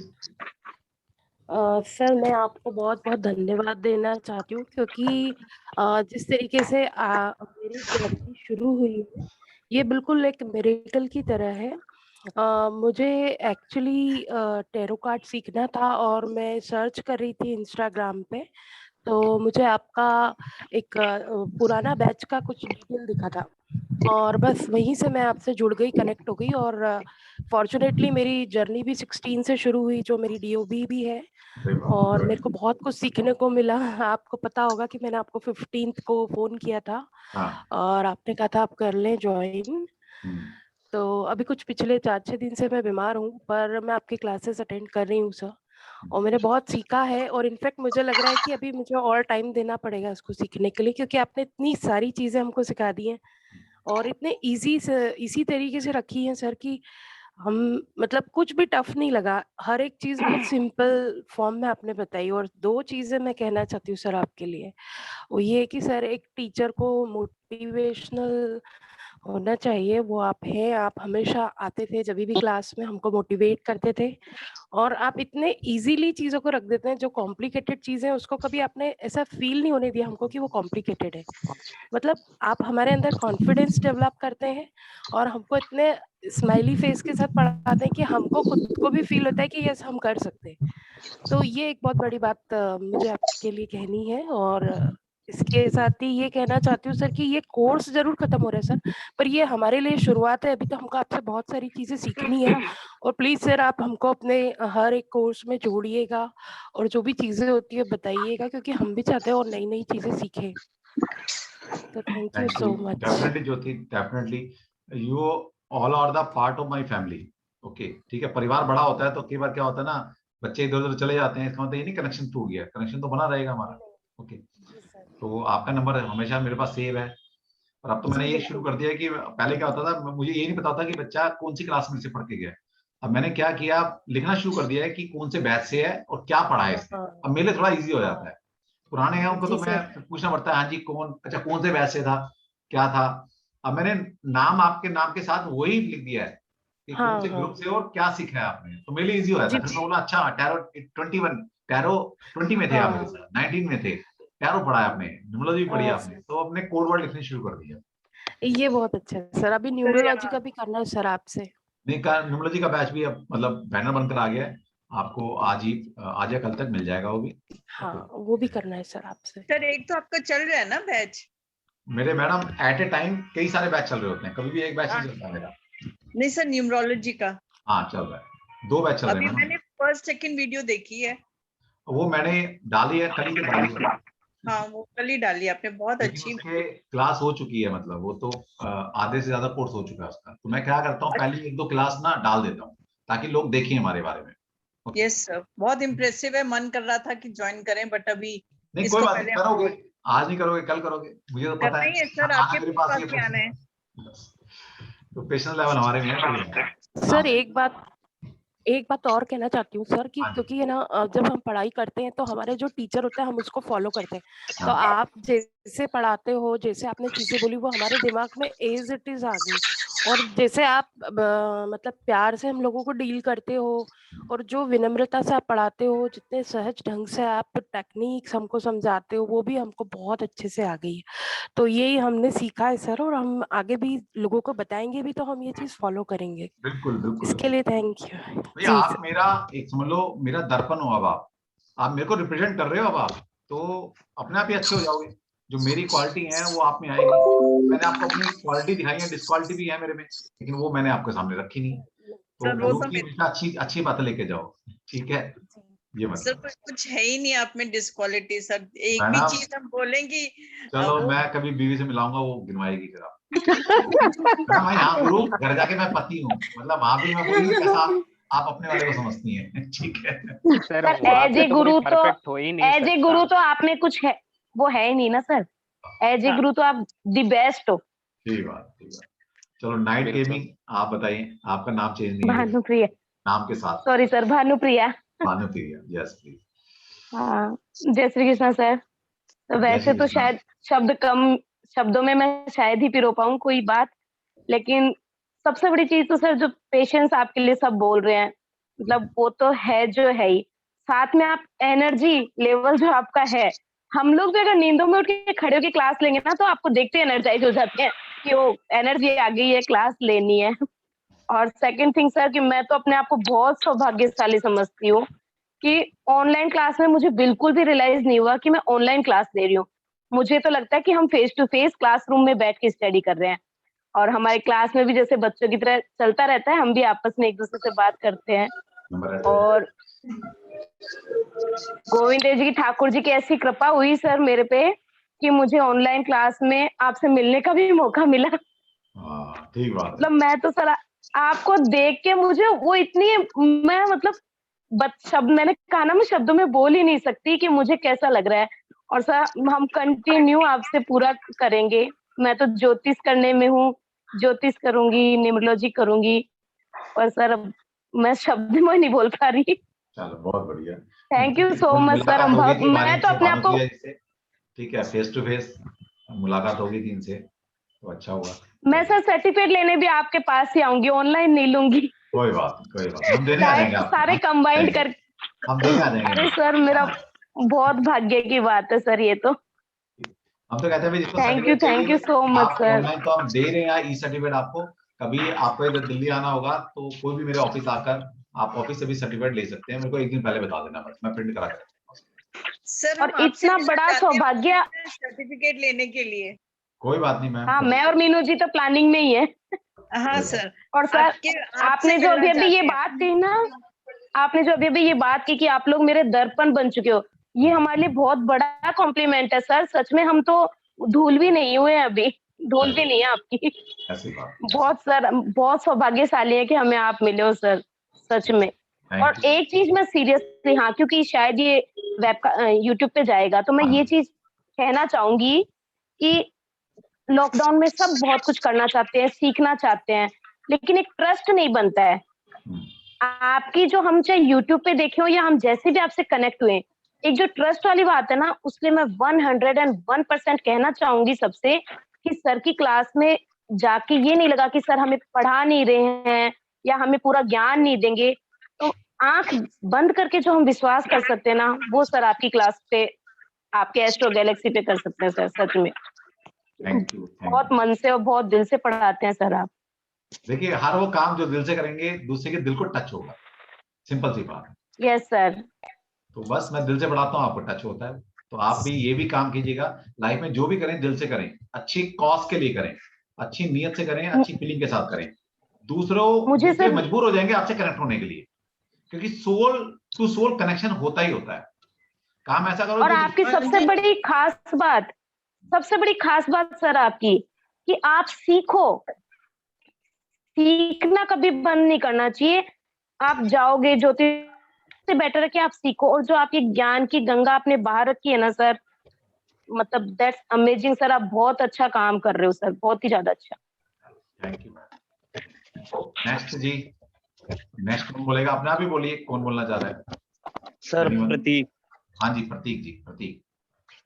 [SPEAKER 9] सर मैं आपको बहुत बहुत धन्यवाद देना चाहती हूँ, क्योंकि जिस तरीके से मेरी जर्नी शुरू हुई है, ये बिल्कुल एक मिरेकल की तरह है। मुझे एक्चुअली टैरो कार्ड सीखना था और मैं सर्च कर रही थी इंस्टाग्राम पे, तो मुझे आपका एक पुराना बैच का कुछ डिटेल दिखा था, और बस वहीं से मैं आपसे जुड़ गई, कनेक्ट हो गई, और फॉर्चुनेटली मेरी जर्नी भी 16 से शुरू हुई, जो मेरी डीओबी भी है, और मेरे को बहुत कुछ सीखने को मिला। आपको पता होगा कि मैंने आपको 15th को फोन किया था, और आपने कहा था आप कर लें ज्वाइन। तो अभी कुछ पिछले 4-6 दिन से मैं बीमार हूँ, पर मैं आपकी क्लासेस अटेंड कर रही हूँ सर, और मैंने बहुत सीखा है, और इनफैक्ट मुझे लग रहा है कि अभी मुझे और टाइम देना पड़ेगा इसको सीखने के लिए, क्योंकि आपने इतनी सारी चीजें हमको सिखा दी हैं, और इतने इसी तरीके से रखी है सर कि हम, मतलब कुछ भी टफ नहीं लगा, हर एक चीज बहुत सिंपल फॉर्म में आपने बताई। और 2 चीजें मैं कहना चाहती हूँ सर आपके लिए, वो ये कि सर एक टीचर को मोटिवेशनल होना चाहिए, वो आप हैं, आप हमेशा आते थे जब भी क्लास में, हमको मोटिवेट करते थे, और आप इतने इजीली चीजों को रख देते हैं, जो कॉम्प्लिकेटेड चीजें उसको कभी आपने ऐसा फील नहीं होने दिया हमको कि वो कॉम्प्लिकेटेड है। मतलब आप हमारे अंदर कॉन्फिडेंस डेवलप करते हैं, और हमको इतने स्माइली फेस के साथ पढ़ाते हैं कि हमको खुद को भी फील होता है कि यस हम कर सकते हैं। तो ये एक बहुत बड़ी बात मुझे आपके लिए कहनी है, और इसके साथ ही ये कहना चाहती हूँ सर कि ये कोर्स जरूर खत्म हो रहा है सर, पर ये हमारे लिए शुरुआत है, अभी तो हमको आपसे बहुत सारी चीजें सीखनी है, और प्लीज सर आप हमको अपने हर एक कोर्स में जोड़िएगा, और जो भी चीजें होती है बताइएगा, क्योंकि हम भी चाहते हैं और नई नई चीजें सीखें। तो thank you so much.
[SPEAKER 1] Definitely Jyoti, definitely you all are the part of my family. Okay, ठीक है, परिवार बड़ा होता है तो कई बार क्या होता है ना, बच्चे इधर उधर चले जाते हैं, इसका मतलब ये नहीं कनेक्शन टूट गया, कनेक्शन तो बना रहेगा हमारा। ओके, तो आपका नंबर हमेशा मेरे पास सेव है, और अब तो मैंने ये शुरू कर दिया है कि पहले क्या होता था, मुझे ये नहीं पता था कि बच्चा कौन सी क्लास में से पढ़ के गया। अब मैंने क्या किया, लिखना शुरू कर दिया है कि कौन से बैच से है और क्या पढ़ा है इसने। अब मेरे लिए थोड़ा इजी हो जाता है। पुराने हैं उनको तो मैं पूछना पड़ता है, हाँ जी कौन, अच्छा कौन से बैच से था, क्या था। अब मैंने नाम आपके नाम के साथ वही लिख दिया है कि कौन से ग्रुप से और क्या सीखा है आपने, तो मेरे लिए इजी हो जाता है। फिर मैं बोला अच्छा टैरो 21, टैरो 20 में थे आप मेरे साथ, 19 में थे, टैरो पढ़ा है आपने, न्यूमरोलॉजी पढ़ी आपने, तो अपने कोड वर्ड लिखने शुरू कर दिया।
[SPEAKER 9] ये बहुत अच्छा है सर। अभी न्यूरोलॉजी का भी करना है सर आपसे।
[SPEAKER 1] नहीं का न्यूमरोलॉजी का बैच भी अब मतलब बैनर बनकर आ गया है, आपको आज या कल तक मिल जाएगा वो भी।
[SPEAKER 9] हाँ वो भी करना है सर आपसे।
[SPEAKER 2] सर एक तो आपका चल रहा है ना बैच?
[SPEAKER 1] मेरे मैडम एट ए टाइम कई सारे बैच चल रहे होते हैं, कभी भी एक बैच नहीं चलता मेरा।
[SPEAKER 2] नहीं सर, न्यूमरोलॉजी का
[SPEAKER 1] हाँ चल रहा है, 2 बैच चल रहे
[SPEAKER 2] अभी
[SPEAKER 1] हैं
[SPEAKER 2] मैंने फर्स्ट सेकंड वीडियो देखी है।
[SPEAKER 1] वो मैंने डाली है, कल ही तो डाली है।
[SPEAKER 2] हाँ वो कल ही डाली आपने, बहुत
[SPEAKER 1] लेकिन
[SPEAKER 2] अच्छी।
[SPEAKER 1] उसके क्लास हो चुकी है, मतलब वो तो आधे से ज्यादा कोर्स हो चुका है उसका। तो मैं क्या करता हूँ, पहले 1-2 क्लास ना डाल देता हूँ ताकि लोग देखें हमारे बारे में।
[SPEAKER 2] यस सर, बहुत इम्प्रेसिव है, मन कर रहा था कि ज्वाइन करें बट अभी
[SPEAKER 1] नहीं
[SPEAKER 2] इसको
[SPEAKER 1] कोई बात नहीं,
[SPEAKER 2] पहले
[SPEAKER 1] करोगे, आज नहीं करोगे कल करोगे, मुझे तो पता
[SPEAKER 2] करना
[SPEAKER 1] है।
[SPEAKER 2] ही है सर,
[SPEAKER 1] आना
[SPEAKER 2] आपके
[SPEAKER 1] मेरे
[SPEAKER 2] पास
[SPEAKER 1] पास
[SPEAKER 2] ही आना है।
[SPEAKER 1] तो पेशेंस लेवल हमारे में है।
[SPEAKER 9] सर एक बात और कहना चाहती हूँ सर कि
[SPEAKER 1] हाँ जी।
[SPEAKER 9] क्योंकि है ना जब हम पढ़ाई करते हैं तो हमारे जो टीचर होते हैं हम उसको फॉलो करते हैं। तो
[SPEAKER 1] हाँ।
[SPEAKER 9] आप जैसे पढ़ाते हो, जैसे आपने चीजें बोली वो हमारे दिमाग में एज इट इज आ गई। और जैसे आप मतलब प्यार से हम लोगों को डील करते हो और जो विनम्रता से आप पढ़ाते हो, जितने सहज ढंग से आप टेक्निक्स हमको समझाते हो, वो भी हमको बहुत अच्छे से आ गई है। तो यही हमने सीखा है सर, और हम आगे भी लोगों को बताएंगे भी, तो हम ये चीज फॉलो करेंगे।
[SPEAKER 1] बिल्कुल बिल्कुल
[SPEAKER 9] इसके लिए थैंक यू
[SPEAKER 1] भैया,
[SPEAKER 9] जी
[SPEAKER 1] आप
[SPEAKER 9] सर।
[SPEAKER 1] मेरा एक समझ लो मेरा दर्पण हो। अब आप मेरे को रिप्रेजेंट कर रहे हो, अब आप तो अपने आप ही अच्छे हो जाओगे। जो मेरी क्वालिटी है वो आप में आएगी। मैंने आपको अपनी क्वालिटी दिखाई है, डिसक्वालिटी भी है मेरे में, लेकिन वो मैंने आपके सामने रखी नहीं। तो
[SPEAKER 2] सर वो
[SPEAKER 1] गुरु
[SPEAKER 2] तो
[SPEAKER 1] की हमेशा अच्छी अच्छी बातें लेके जाओ, ठीक है? ये
[SPEAKER 2] सर
[SPEAKER 1] मतलब
[SPEAKER 2] कुछ है ही नहीं आप में डिस्क्वालिटी सर, एक भी
[SPEAKER 1] मैडम,
[SPEAKER 2] चीज हम बोलेंगी
[SPEAKER 1] चलो
[SPEAKER 2] वो
[SPEAKER 1] मैं कभी बीवी से मिलाऊंगा, वो गिनवाएगी फिर आप। मैडम मैं यहाँ गुरु, घर जाके मैं पति हूँ, मतलब वहां भी मैं वही हूँ जैसा आप अपने वाले को समझती हैं। ठीक है
[SPEAKER 8] सर एज ए गुरु तो एज ए गुरु तो आप में कुछ है, वो है ही नहीं ना सर। एज ए गुरु तो आप दी बेस्ट हो।
[SPEAKER 1] ठीक बात, ठीक बात। चलो नाइट गेमिंग, आप बताइए, आपका नाम चेंज नहीं है
[SPEAKER 8] भानुप्रिया,
[SPEAKER 1] नाम के साथ?
[SPEAKER 8] Sorry sir, Bhanupriya.
[SPEAKER 1] Bhanupriya, yes please.
[SPEAKER 8] हाँ, जय श्री कृष्ण सर। तो वैसे तो शायद शब्दों में मैं शायद ही पिरो पाऊँ कोई बात, लेकिन सबसे बड़ी चीज तो सर जो पेशेंस आपके लिए सब बोल रहे हैं, मतलब वो तो है जो है ही। साथ में आप एनर्जी लेवल जो आपका है, हम लोग भी अगर नींदों में उठ के खड़े होकर क्लास लेंगे ना तो आपको देखते एनर्जाइज हो जाते हैं कि वो एनर्जी आ गई है, क्लास लेनी है। और सेकंड थिंग सर कि मैं तो अपने आप को बहुत सौभाग्यशाली समझती हूँ कि ऑनलाइन क्लास में मुझे बिल्कुल भी रियलाइज नहीं हुआ कि मैं ऑनलाइन क्लास ले रही हूँ। मुझे तो लगता है कि हम फेस टू फेस क्लासरूम में बैठ के स्टडी कर रहे हैं। और हमारे क्लास में भी जैसे बच्चों की तरह चलता रहता है, हम भी आपस में एक दूसरे से बात करते हैं। और गोविंद जी की, ठाकुर जी की ऐसी कृपा हुई सर मेरे पे कि मुझे ऑनलाइन क्लास में आपसे मिलने का भी मौका मिला।
[SPEAKER 1] ठीक बात है।
[SPEAKER 8] मतलब मैं तो सर आपको देख के मुझे वो इतनी, मैं मतलब शब्द मैंने कहा ना, मैं शब्दों में बोल ही नहीं सकती कि मुझे कैसा लग रहा है। और सर हम कंटिन्यू आपसे पूरा करेंगे। मैं तो ज्योतिष करने में हूँ, ज्योतिष करूंगी, न्यूमरोलॉजी करूंगी। और सर अब मैं शब्द में नहीं बोल पा रही।
[SPEAKER 1] चलो बहुत बढ़िया,
[SPEAKER 8] thank you so much sir. हम बहुत, मैं तो अपने आप को,
[SPEAKER 1] ठीक है, फेस टू फेस मुलाकात होगी कि इनसे तो अच्छा हुआ।
[SPEAKER 8] मैं सर सर्टिफिकेट लेने भी आपके पास ही आऊंगी, ऑनलाइन नहीं लूंगी।
[SPEAKER 1] कोई बात हम देने आ जाएंगे आपको,
[SPEAKER 8] सारे कंबाइंड कर,
[SPEAKER 1] हम देने आ जाएंगे।
[SPEAKER 8] अरे सर मेरा बहुत भाग्य की बात है सर ये तो।
[SPEAKER 1] हम तो कहते हैं जिसको
[SPEAKER 8] thank you so much sir.
[SPEAKER 1] Online तो हम दे रहे हैं ई सर्टिफिकेट आपको। कभी आपको इधर दिल्ली आना होगा तो कोई भी मेरे ऑफिस आकर आप ऑफिस से भी सर्टिफिकेट ले सकते हैं। मेरे को एक दिन पहले बता देना, बस मैं प्रिंट करा कर।
[SPEAKER 2] सर
[SPEAKER 8] और इतना बड़ा सौभाग्य
[SPEAKER 2] सर्टिफिकेट लेने के लिए।
[SPEAKER 1] कोई बात नहीं मैम।
[SPEAKER 8] हाँ, मैं और मीनू जी तो प्लानिंग में ही है।
[SPEAKER 2] हाँ सर।
[SPEAKER 8] और सर आपने जो अभी ये बात कही ना, आपने जो अभी ये बात की कि आप लोग मेरे दर्पण बन चुके हो, ये हमारे लिए बहुत बड़ा कॉम्प्लीमेंट है सर। सच में हम तो धूल भी नहीं हुए हैं अभी, धूल भी नहीं है आपकी। बहुत सर, बहुत सौभाग्यशाली है कि हमें आप मिले हो सर, सच में। और एक चीज मैं सीरियसली, हाँ, क्योंकि शायद ये वेब यूट्यूब पे जाएगा, तो मैं ये चीज कहना चाहूंगी कि लॉकडाउन में सब बहुत कुछ करना चाहते हैं, सीखना चाहते हैं, लेकिन एक ट्रस्ट नहीं बनता है। आपकी जो, हम चाहे यूट्यूब पे देखे हो या हम जैसे भी आपसे कनेक्ट हुए, एक जो ट्रस्ट वाली बात है ना, उसलिए मैं 101% कहना चाहूंगी सबसे कि सर की क्लास में जाके ये नहीं लगा कि सर हमें पढ़ा नहीं रहे हैं या हमें पूरा ज्ञान नहीं देंगे। तो आंख बंद करके जो हम विश्वास कर सकते हैं ना, वो सर आपकी क्लास पे, आपके एस्ट्रो गैलेक्सी पे कर सकते हैं सर, सच में।
[SPEAKER 1] Thank you.
[SPEAKER 8] बहुत मन से और बहुत दिल से पढ़ाते हैं सर आप।
[SPEAKER 1] देखिए, हर वो काम जो दिल से करेंगे दूसरे के दिल को टच होगा, सिंपल सी बात है।
[SPEAKER 8] Yes sir.
[SPEAKER 1] तो बस मैं दिल से पढ़ाता हूँ, आपको टच होता है, तो आप भी ये भी काम कीजिएगा लाइफ में, जो भी करें दिल से करें, अच्छी कॉज के लिए करें, अच्छी नीयत से करें, अच्छी फीलिंग के साथ करें। दूसरे मजबूर हो जाएंगे आपसे कनेक्ट होने के लिए, क्योंकि सोल टू सोल कनेक्शन होता ही होता है। काम ऐसा करो।
[SPEAKER 8] और आपकी सबसे बड़ी खास बात सर आपकी, कि आप सीखो, सीखना कभी बंद नहीं करना चाहिए। आप जाओगे ज्योति से बेटर है कि आप सीखो, और जो आपकी ज्ञान की गंगा आपने बाहर रखी है ना सर, मतलब दैट्स अमेजिंग सर। आप बहुत अच्छा काम कर रहे हो सर, बहुत ही ज्यादा अच्छा।
[SPEAKER 1] Thank you. नेक्स्ट जी, नेक्स्ट कौन बोलेगा? अपने आप ही बोलिए, कौन बोलना चाह रहा है?
[SPEAKER 10] सर प्रतीक।
[SPEAKER 1] हाँ जी, प्रतीक जी। प्रतीक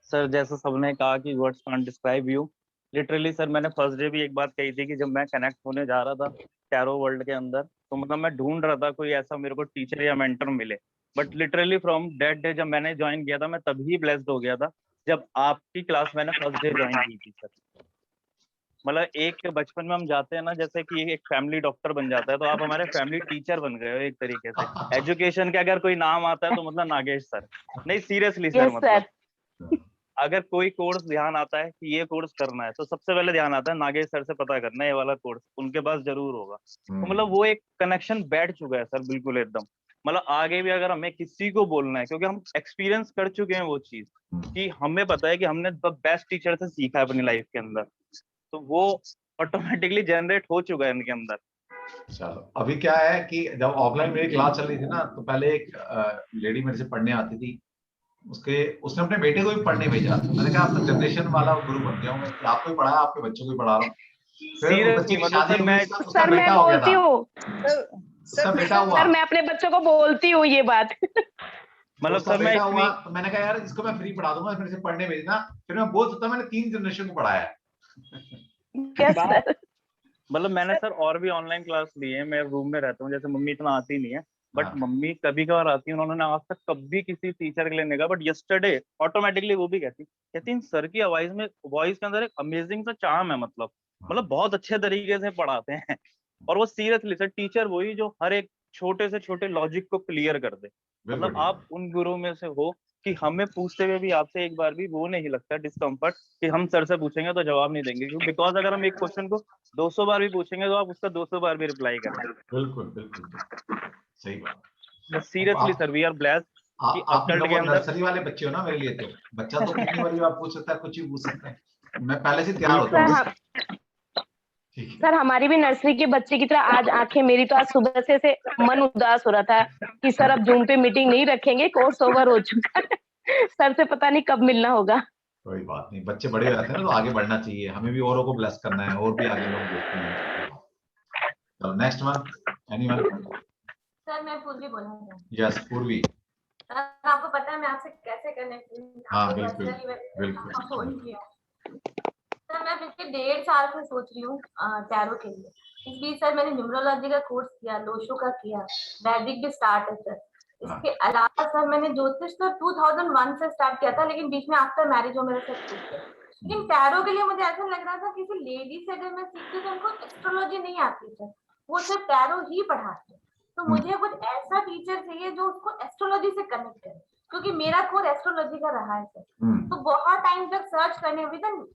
[SPEAKER 10] सर, जैसा सबने कहा कि words can't describe you, literally sir मैंने फर्स्ट डे भी एक बात कही थी कि जब मैं कनेक्ट होने जा रहा था टैरो वर्ल्ड के अंदर, तो मतलब मैं ढूंढ रहा था कोई ऐसा मेरे को टीचर या मेंटर मिले, but literally from that day जब मैंने ज्वाइन किया था, मैं तभी ब्लेस्ड हो गया था जब आपकी क्लास मैंने फर्स्ट डे ज्वाइन की थी सर। मतलब एक बचपन में हम जाते हैं ना, जैसे कि एक फैमिली डॉक्टर बन जाता है, तो आप हमारे फैमिली टीचर बन गए हो एक तरीके से। एजुकेशन के अगर कोई नाम आता है तो मतलब नागेश सर। नहीं सीरियसली सर, मतलब अगर कोई कोर्स ध्यान आता है कि ये कोर्स करना है, तो सबसे पहले ध्यान आता है नागेश सर से पता करना है ये वाला कोर्स उनके पास जरूर होगा। तो मतलब वो एक कनेक्शन बैठ चुका है सर, बिल्कुल एकदम। मतलब आगे भी अगर हमें किसी को बोलना है, क्योंकि हम एक्सपीरियंस कर चुके हैं वो चीज, कि हमें पता है कि हमने द बेस्ट टीचर से सीखा है अपनी लाइफ के अंदर, तो वो ऑटोमेटिकली जनरेट हो चुका है इनके अंदर।
[SPEAKER 1] चलो, अभी क्या है कि जब ऑफलाइन मेरी क्लास चल रही थी ना, तो पहले एक लेडी मेरे से पढ़ने आती थी, उसने अपने बेटे को भी पढ़ने भेजा। मैंने कहा, आपका जनरेशन वाला गुरु बन गया हूँ मैं, आपको ही पढ़ाया, आपके बच्चों को ही पढ़ा रहा हूँ। फिर बच्चे की शादी हो गई, उसका बेटा हो गया था, उसका बेटा हुआ।
[SPEAKER 8] सर मैं अपने बच्चों को बोलती हूँ ये बात।
[SPEAKER 1] मतलब सर बेटा हुआ, तो मैंने कहा यार इसको मैं फ्री पढ़ा दूंगा, मेरे से पढ़ने भेजना। फिर मैं बोल सकता, मैंने 3 जनरेशन को पढ़ाया है।
[SPEAKER 10] मतलब मैंने सर और भी ऑनलाइन क्लास ली है, मैं रूम में रहता हूँ, जैसे मम्मी इतना आती नहीं है, बट मम्मी कभी कभार आती है, उन्होंने आज तक कभी किसी टीचर के लिए नहीं कहा, बट यस्टरडे ऑटोमेटिकली वो भी कहती सर की वॉइस के अंदर एक अमेजिंग सा चार्म है, मतलब बहुत अच्छे तरीके से पढ़ाते हैं। और वो सीरियसली सर टीचर वही जो हर एक छोटे से छोटे लॉजिक को क्लियर कर दे। मतलब आप उन गुरु में से हो कि हमें पूछते हुए भी आपसे एक बार भी वो नहीं लगता डिस्कम्फर्ट कि हम सर से पूछेंगे तो जवाब नहीं देंगे, क्योंकि बिकॉज अगर हम एक क्वेश्चन को 200 बार भी पूछेंगे तो आप उसका 200 बार भी रिप्लाई करेंगे।
[SPEAKER 1] बिल्कुल सही बात।
[SPEAKER 10] Seriously sir, we are blessed कि अकल्ट के अंदर
[SPEAKER 1] नर्सरी वाले बच्चे हो ना मेरे लिए, तो बच्चा तो कितनी बार आप पूछ सकता है, कुछ भी पूछ सकता है, मैं पहले से तैयार होता हूँ।
[SPEAKER 8] सर हमारी भी नर्सरी के बच्चे की तरह आज आंखें, मेरी तो आज सुबह से मन उदास हो रहा था कि सर अब जूम पे मीटिंग नहीं रखेंगे, कोर्स ओवर हो चुका है। सर से पता नहीं कब मिलना होगा।
[SPEAKER 1] कोई बात नहीं, बच्चे बड़े हो जाते हैं ना, तो आगे बढ़ना चाहिए, हमें भी औरों को ब्लेस करना है, और भी आगे लोग देखते हैं। चलो नेक्स्ट वन, एनीवन?
[SPEAKER 11] सर मैं पूर्वी बोलूंगा।
[SPEAKER 1] यस पूर्वी।
[SPEAKER 11] आपको पता है मैं आपसे कैसे कनेक्ट हुई?
[SPEAKER 1] हाँ बिल्कुल।
[SPEAKER 11] सर मैं पिछले 1.5 साल से सोच रही हूँ टैरो के लिए। इस बीच सर मैंने न्यूमरोलॉजी का कोर्स किया, लोशो का किया, वैदिक भी स्टार्ट है सर। इसके अलावा सर मैंने ज्योतिष तो 2001 से स्टार्ट किया था, लेकिन बीच में आफ्टर मैरिज हो मेरा सब छूट गया। लेकिन टैरो के लिए मुझे ऐसा लग रहा था किसी लेडी से अगर मैं सीखती तो उनको एस्ट्रोलॉजी नहीं आती सर, वो सिर्फ टैरो ही पढ़ाते। तो मुझे कुछ ऐसा टीचर चाहिए जो उसको एस्ट्रोलॉजी से कनेक्ट करे, क्योंकि मेरा कोर्स एस्ट्रोलॉजी का रहा है सर। तो बहुत टाइम तक सर्च करने, विदिन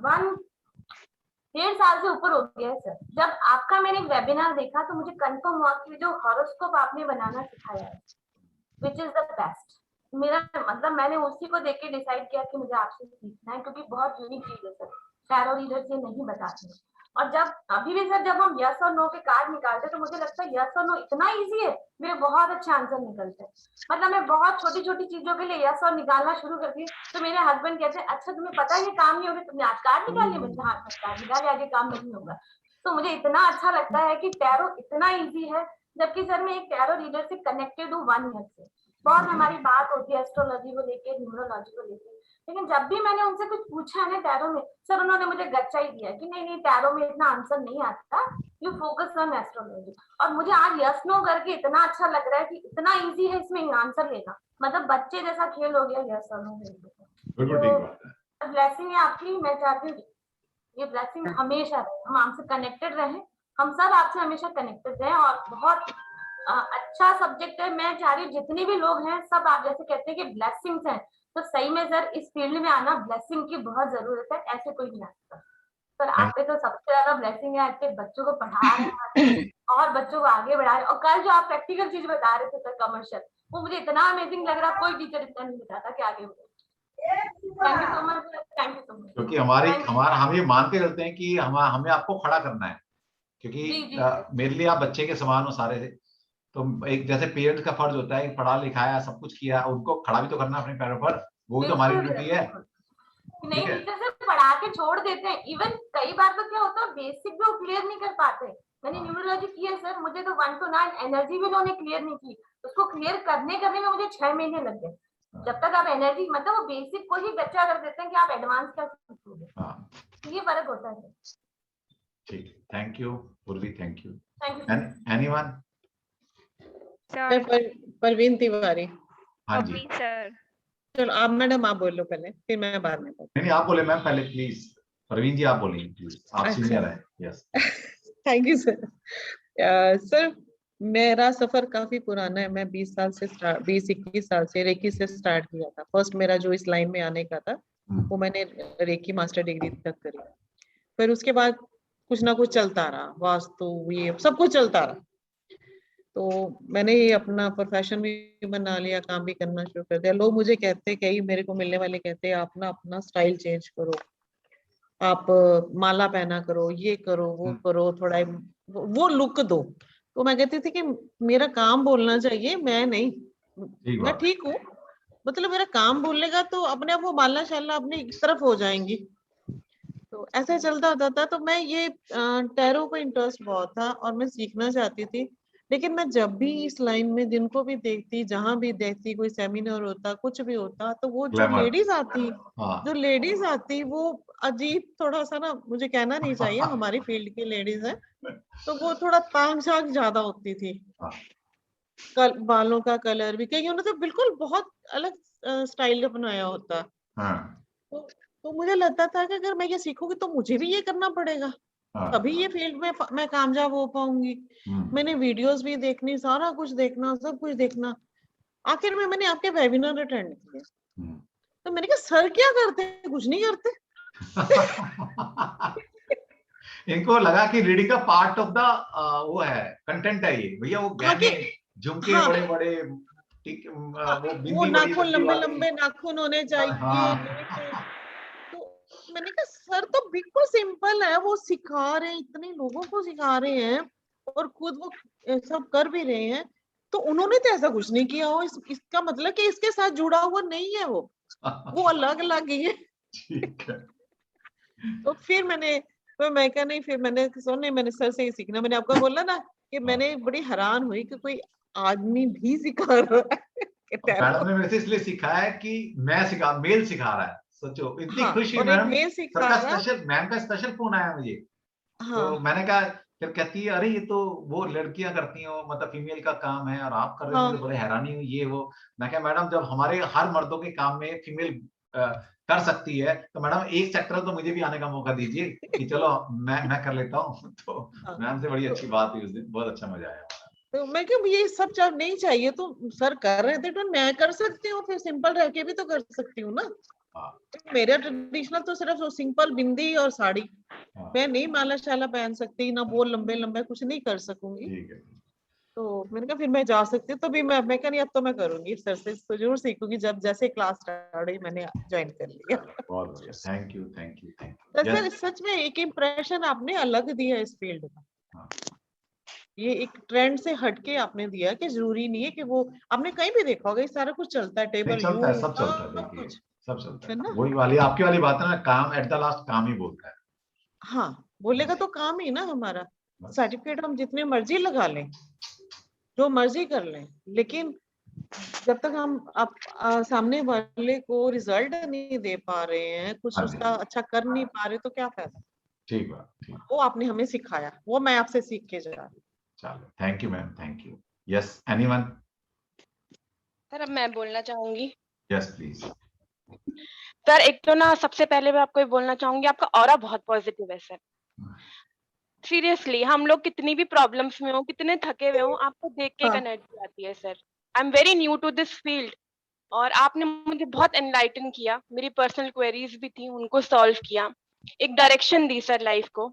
[SPEAKER 11] 1.5 साल से ऊपर हो गया है सर। जब आपका मैंने एक वेबिनार देखा तो मुझे कंफर्म हुआ कि जो हॉरोस्कोप आपने बनाना सिखाया है, विच इज द बेस्ट। मेरा मतलब मैंने उसी को देख के डिसाइड किया कि मुझे आपसे सीखना है, क्योंकि बहुत यूनिक चीज है सर, टैरो रीडर ये नहीं बताते। और जब अभी भी सर जब हम यस और नो के कार्ड निकालते तो मुझे लगता है यस और नो इतना इजी है, मेरे बहुत अच्छे आंसर निकलते हैं। मतलब मैं बहुत छोटी छोटी चीजों के लिए यस और निकालना शुरू करती हूँ, तो मेरे हस्बैंड कहते हैं अच्छा तुम्हें पता है ये काम नहीं होगा, तुमने आज कार्ड निकाल लिया? मुझे हाँ कार्ड निकाले, आगे काम नहीं होगा। तो मुझे इतना अच्छा लगता है कि टैरो इतना ईजी है, जबकि सर मैं एक टैरो रीडर से कनेक्टेड हूँ 1 ईयर से। बहुत हमारी बात होती है एस्ट्रोलॉजी को लेके, न्यूमरोलॉजी को लेके, लेकिन जब भी मैंने उनसे कुछ पूछा है ना टैरो में, सर उन्होंने मुझे गच्चा ही दिया कि नहीं टैरो में इतना आंसर नहीं आता, यू फोकस ऑन एस्ट्रोलॉजी। और मुझे आज यस नो करके इतना अच्छा लग रहा है कि इतना इजी है इसमें आंसर लेना, मतलब बच्चे जैसा खेल हो गया यस और नो। ब्लेसिंग है आपकी। मैं चाहती हूँ ये ब्लेसिंग हमेशा रहे, हम आपसे कनेक्टेड रहे, हम सब आपसे हमेशा कनेक्टेड रहे। और बहुत अच्छा सब्जेक्ट है। मैं चाह रही हूँ जितने भी लोग हैं सब आप जैसे कहते हैं कि ब्लेसिंग्स हैं, तो सही में सर इस फील्ड में आना ब्लेसिंग की बहुत जरूरत है, ऐसे कोई नहीं आता सर। आप पे तो सबसे ज्यादा ब्लेसिंग है, आपके बच्चों को पढ़ा रहे हैं और बच्चों को आगे बढ़ा रहे हैं। और कल जो आप प्रैक्टिकल चीज बता रहे थे सर कमर्शियल, वो मुझे इतना अमेजिंग लग रहा, कोई टीचर इतना नहीं बताता कि आगे बढ़े। Thank you so much, thank you so much.
[SPEAKER 1] क्योंकि हमारा हम ये मान के चलते हैं कि हमें आपको खड़ा करना है, क्योंकि मेरे लिए आप बच्चे के समान हो सारे से। तो एक जैसे पेरेंट्स का फर्ज होता है कि पढ़ा लिखाया सब कुछ किया, उनको खड़ा भी तो करना अपने पैरों पर, वो भी तो हमारी ड्यूटी है।
[SPEAKER 11] नहीं टीचर से पढ़ा के छोड़ देते हैं। इवन कई बार तो क्या होता है बेसिक भी वो क्लियर नहीं कर पाते। मैंने न्यूरोलॉजी की है सर, मुझे तो 1 to 9 एनर्जी भी उन्होंने क्लियर नहीं की, उसको क्लियर करने में मुझे 6 महीने लग गए। जब तक आप एनर्जी मतलब वो बेसिक को ही गच्चा कर देते हैं कि आप एडवांस क्या सीखोगे। ये फर्क होता है।
[SPEAKER 1] ठीक, थैंक यू पूर्वी, thank you.
[SPEAKER 11] Thank you.
[SPEAKER 1] Anyone?
[SPEAKER 6] Parveen Tiwari.
[SPEAKER 1] हाँ जी
[SPEAKER 12] सर।
[SPEAKER 6] चलो आप मैडम आप बोलो पहले, फिर मैं बाद में।
[SPEAKER 1] नहीं आप बोले मैम पहले प्लीज। परवीन जी आप बोलिए प्लीज, आप सीनियर है। Yes
[SPEAKER 6] thank you sir. Sir मेरा सफर काफी पुराना है। मैं 20-21 साल से रेकी से स्टार्ट किया था। फर्स्ट मेरा जो इस लाइन में आने का था वो मैंने रेकी मास्टर डिग्री तक करी। फिर उसके बाद कुछ ना कुछ चलता रहा, वास्तु ये सब कुछ चलता रहा। तो मैंने ये अपना प्रोफेशन भी बना लिया, काम भी करना शुरू कर दिया। लोग मुझे कहते, कई मेरे को मिलने वाले कहते हैं आप ना अपना स्टाइल चेंज करो, आप माला पहना करो, ये करो वो करो, थोड़ा वो लुक दो। तो मैं कहती थी कि मेरा काम बोलना चाहिए, मैं नहीं। मैं ठीक हूँ, मतलब मेरा काम बोलेगा तो अपने आप वो माला शाला अपनी तरफ हो जाएंगी। तो ऐसे चलता होता था। तो मैं ये टैरो को इंटरेस्ट बहुत था और मैं सीखना चाहती थी। लेकिन मैं जब भी इस लाइन में जिनको भी देखती, जहां भी देखती, कोई सेमिनार होता, कुछ भी होता, तो वो जो लेडीज आती वो अजीब थोड़ा सा ना, मुझे कहना नहीं चाहिए, हमारी फील्ड की लेडीज है, तो वो थोड़ा तांग झांक ज्यादा होती थी। बालों का कलर भी, कहीं उन्होंने तो बिल्कुल बहुत अलग स्टाइल अपनाया होता। तो मुझे लगता था कि अगर मैं ये सीखूंगी तो मुझे भी ये करना पड़ेगा, तभी ये फील्ड में मैं कामयाब हो पाऊंगी। मैंने वीडियोस भी देखनी, सारा कुछ देखना, सब कुछ देखना। आखिर में मैंने आपके वेबिनार अटेंड किए। तो मैंने कहा सर क्या करते हैं? कुछ नहीं करते।
[SPEAKER 1] इनको लगा कि रीडिंग का पार्ट ऑफ द वो है, कंटेंट है ये। भैया वो गहने झुमके बड़े बड़े,
[SPEAKER 6] वो नाखून लंबे लंबे नाखून होने चाहिए। तो मैंने कहा सर तो बिल्कुल सिंपल है, वो सिखा रहे हैं, इतने लोगों को सिखा रहे हैं और खुद वो सब कर भी रहे हैं, तो उन्होंने तो ऐसा कुछ नहीं किया हो। इसका मतलब कि इसके साथ जुड़ा हुआ नहीं है वो अलग अलग ही है। तो फिर मैं क्या नहीं, फिर मैंने सर से ही सीखना। मैंने आपको बोला ना कि मैंने बड़ी हैरान हुई कि कोई आदमी भी सिखा रहा है।
[SPEAKER 1] मैडम ने मेरे से इसलिए सिखा है कि मेल सिखा रहा है। सोचो इतनी खुशी। मैम का स्पेशल फोन आया मुझे। तो मैंने कहा, फिर कहती है अरे ये तो वो लड़कियां करती हो, मतलब फीमेल का काम है और आप कर रहे हो, मुझे बड़े हैरानी हुई ये वो। मैं कहा मैडम जब हमारे हर मर्दों के काम में फीमेल कर सकती है तो मैडम एक सेक्टर तो मुझे भी आने का मौका दीजिए कि चलो मैं कर लेता हूँ। तो मैम से बड़ी अच्छी बात हुई उस दिन, बहुत अच्छा मजा आया।
[SPEAKER 6] तो मैं क्यों ये सब चीज नहीं चाहिए, तो सर कर रहे थे तो मैं कर सकती हूँ, फिर सिंपल रह के भी तो कर सकती हूँ ना। मेरा ट्रेडिशनल तो सिर्फ सिंपल बिंदी और साड़ी, मैं नहीं माला शाला पहन सकती, ना वो लंबे लंबे कुछ नहीं कर सकूंगी। तो मैंने कहा फिर मैं जा सकती हूँ, तो भी मैं क्या नहीं, अब तो मैं करूंगी, सर से जरूर सीखूंगी। जब जैसे क्लास स्टार्ट हुई मैंने ज्वाइन कर लिया।
[SPEAKER 1] बहुत बढ़िया, thank you thank you thank
[SPEAKER 6] you. Sir सच में एक इम्प्रेशन आपने अलग दिया इस फील्ड का। ये एक ट्रेंड से हटके आपने दिया कि जरूरी नहीं है कि वो, आपने कहीं भी देखा होगा, सारा कुछ चलता है, टेबल
[SPEAKER 1] चलता है, सब चलता है, देखिए सब चलता है। वही वाली आपकी वाली बात है ना, काम एट द लास्ट काम ही बोलता है।
[SPEAKER 6] हाँ बोलेगा तो काम ही ना हमारा। सर्टिफिकेट हम जितने मर्जी लगा लें, जो मर्जी कर लें, लेकिन जब तक हम सामने वाले को रिजल्ट नहीं दे पा रहे हैं, कुछ उसका अच्छा कर नहीं पा रहे, तो क्या फायदा।
[SPEAKER 1] ठीक बात।
[SPEAKER 6] वो आपने हमें सिखाया, वो मैं आपसे सीख के जा रही हूँ।
[SPEAKER 1] चलो thank you ma'am, thank you. Yes anyone?
[SPEAKER 8] Sir अब मैं बोलना चाहूंगी।
[SPEAKER 1] Yes please.
[SPEAKER 8] सर एक तो ना सबसे पहले मैं आपको ये बोलना चाहूंगी, आपका ऑरा बहुत पॉजिटिव है सर। सीरियसली हम लोग कितनी भी प्रॉब्लम्स में हो, कितने थके हुए हो, आपको देख के एक एनर्जी आती है sir. I am very new to this field और आपने मुझे बहुत एनलाइटन किया, मेरी पर्सनल क्वेरीज भी थी उनको सॉल्व किया, एक डायरेक्शन दी सर लाइफ को,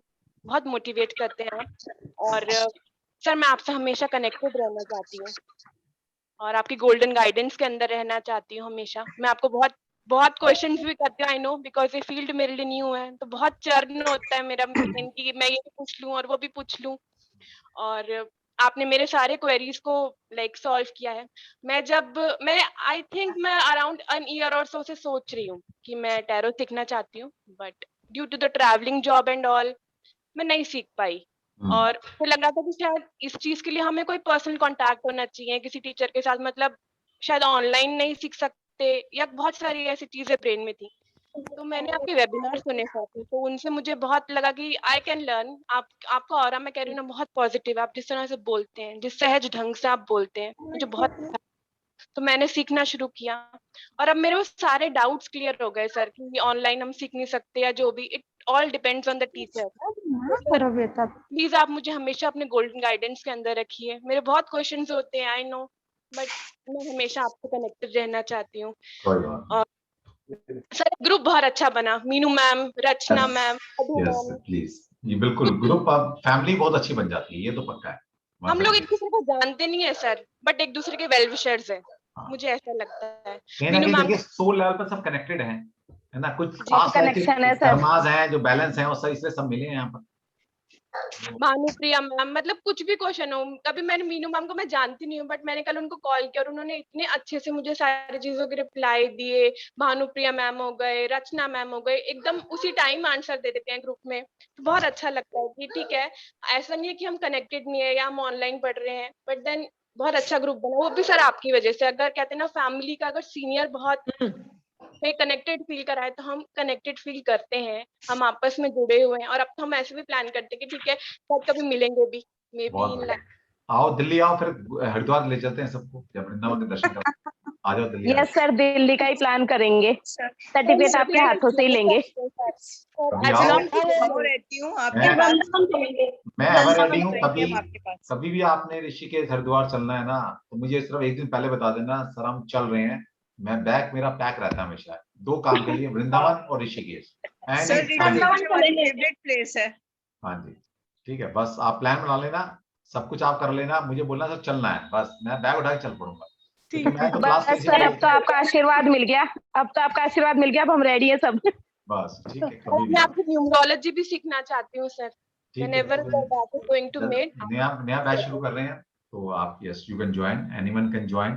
[SPEAKER 8] बहुत मोटिवेट करते हैं आप। और सर मैं आपसे हमेशा कनेक्टेड रहना चाहती हूँ और आपकी गोल्डन गाइडेंस के अंदर रहना चाहती हूँ हमेशा। मैं आपको बहुत बहुत क्वेश्चंस भी करती हूँ, आई नो, बिकॉज ये फील्ड मेरे लिए न्यू है, तो बहुत चर्न होता है मेरा ब्रेन की मैं ये पूछ लूँ और वो भी पूछ लूँ। और आपने मेरे सारे क्वेरीज को लाइक सॉल्व किया है। मैं आई थिंक मैं अराउंड एन ईयर और सो से सोच रही हूँ कि मैं टैरो सीखना चाहती हूँ, but due to the travelling job and all मैं नहीं सीख पाई। और फिर लग रहा था कि शायद इस चीज के लिए हमें कोई पर्सनल कांटेक्ट होना चाहिए किसी टीचर के साथ, मतलब शायद ऑनलाइन नहीं सीख सकते या बहुत सारी ऐसी चीजें ब्रेन में थी। तो मैंने आपके वेबिनार सुने सर, तो उनसे मुझे बहुत लगा कि आई कैन लर्न। आपका ऑरा मैं कह रही हूँ ना बहुत पॉजिटिव है, आप जिस तरह से बोलते हैं, जिस सहज ढंग से आप बोलते हैं, मुझे बहुत अच्छा, तो मैंने सीखना शुरू किया और अब मेरे वो सारे डाउट्स क्लियर हो गए सर कि ऑनलाइन हम सीख नहीं सकते या जो भी, it all depends on the teacher. Please आप मुझे हमेशा अपने गोल्डन गाइडेंस के अंदर रखिए। मेरे बहुत क्वेश्चंस होते हैं आई नो, बट मैं हमेशा आपसे कनेक्टेड रहना चाहती हूँ। और सर ग्रुप बहुत अच्छा बना, Meenu ma'am, Rachna ma'am,
[SPEAKER 1] yes please, ये बिल्कुल ग्रुप अब फैमिली बहुत अच्छी बन जाती है, ये तो पक्का है।
[SPEAKER 8] हम लोग एक दूसरे को जानते नहीं है सर, बट एक दूसरे के वेल विशर्स हैं, मुझे ऐसा लगता है।
[SPEAKER 1] मीनू मैम देखिए सोल लेवल पर सब कनेक्टेड हैं, है ना, कुछ खास
[SPEAKER 8] कनेक्शन है सर,
[SPEAKER 1] कर्माज हैं जो बैलेंस हैं और सही से सब मिले हैं यहाँ पर।
[SPEAKER 8] भानुप्रिया मैम, मतलब कुछ भी क्वेश्चन हो, कभी मैंने मीनू मैम को मैं जानती नहीं हूँ, बट मैंने कल उनको कॉल किया और उन्होंने इतने अच्छे से मुझे सारी चीजों के रिप्लाई दिए। भानुप्रिया मैम हो गए, रचना मैम हो गए, एकदम उसी टाइम आंसर दे देते हैं ग्रुप में, तो बहुत अच्छा लगता है कि ठीक है, ऐसा नहीं है कि हम कनेक्टेड नहीं है या हम ऑनलाइन पढ़ रहे हैं, बट देन बहुत अच्छा ग्रुप बना, वो भी सर आपकी वजह से। अगर कहते हैं ना फैमिली का अगर सीनियर बहुत कनेक्टेड फील कराए तो हम कनेक्टेड फील करते हैं, हम आपस में जुड़े हुए हैं। और अब तो हम ऐसे भी प्लान करते हैं कि ठीक है शायद कभी मिलेंगे भी, मे बी इन लाइफ।
[SPEAKER 1] आओ दिल्ली आओ, फिर हरिद्वार ले चलते हैं सबको, जब वृंदावन के दर्शन कर आ जाओ दिल्ली।
[SPEAKER 8] यस सर, दिल्ली का ही प्लान करेंगे, सर्टिफिकेट आपके हाथों से ही लेंगे।
[SPEAKER 2] रहती हूँ आपके पास,
[SPEAKER 1] मैं अगर रेडी हूँ, कभी भी आपने ऋषिकेश हरिद्वार चलना है ना, तो मुझे सिर्फ एक दिन पहले बता देना, सर हम चल रहे हैं, मैं बैग मेरा पैक रहता है हमेशा, 2 काम के लिए, वृंदावन और ऋषिकेश।
[SPEAKER 2] फेवरेट प्लेस है।
[SPEAKER 1] हाँ जी ठीक है, बस आप प्लान बना लेना, सब कुछ आप कर लेना, मुझे बोलना सर चलना है, बस मैं बैग उठा के चल पड़ूंगा।
[SPEAKER 8] बस सर अब तो आपका आशीर्वाद मिल गया, अब हम रेडी है सब।
[SPEAKER 1] बस ठीक है।
[SPEAKER 8] मैं आपकी न्यूमरोलॉजी भी सीखना चाहती हूँ सर,
[SPEAKER 1] नया बैच शुरू कर रहे हैं, तो आप yes you can join, anyone can join.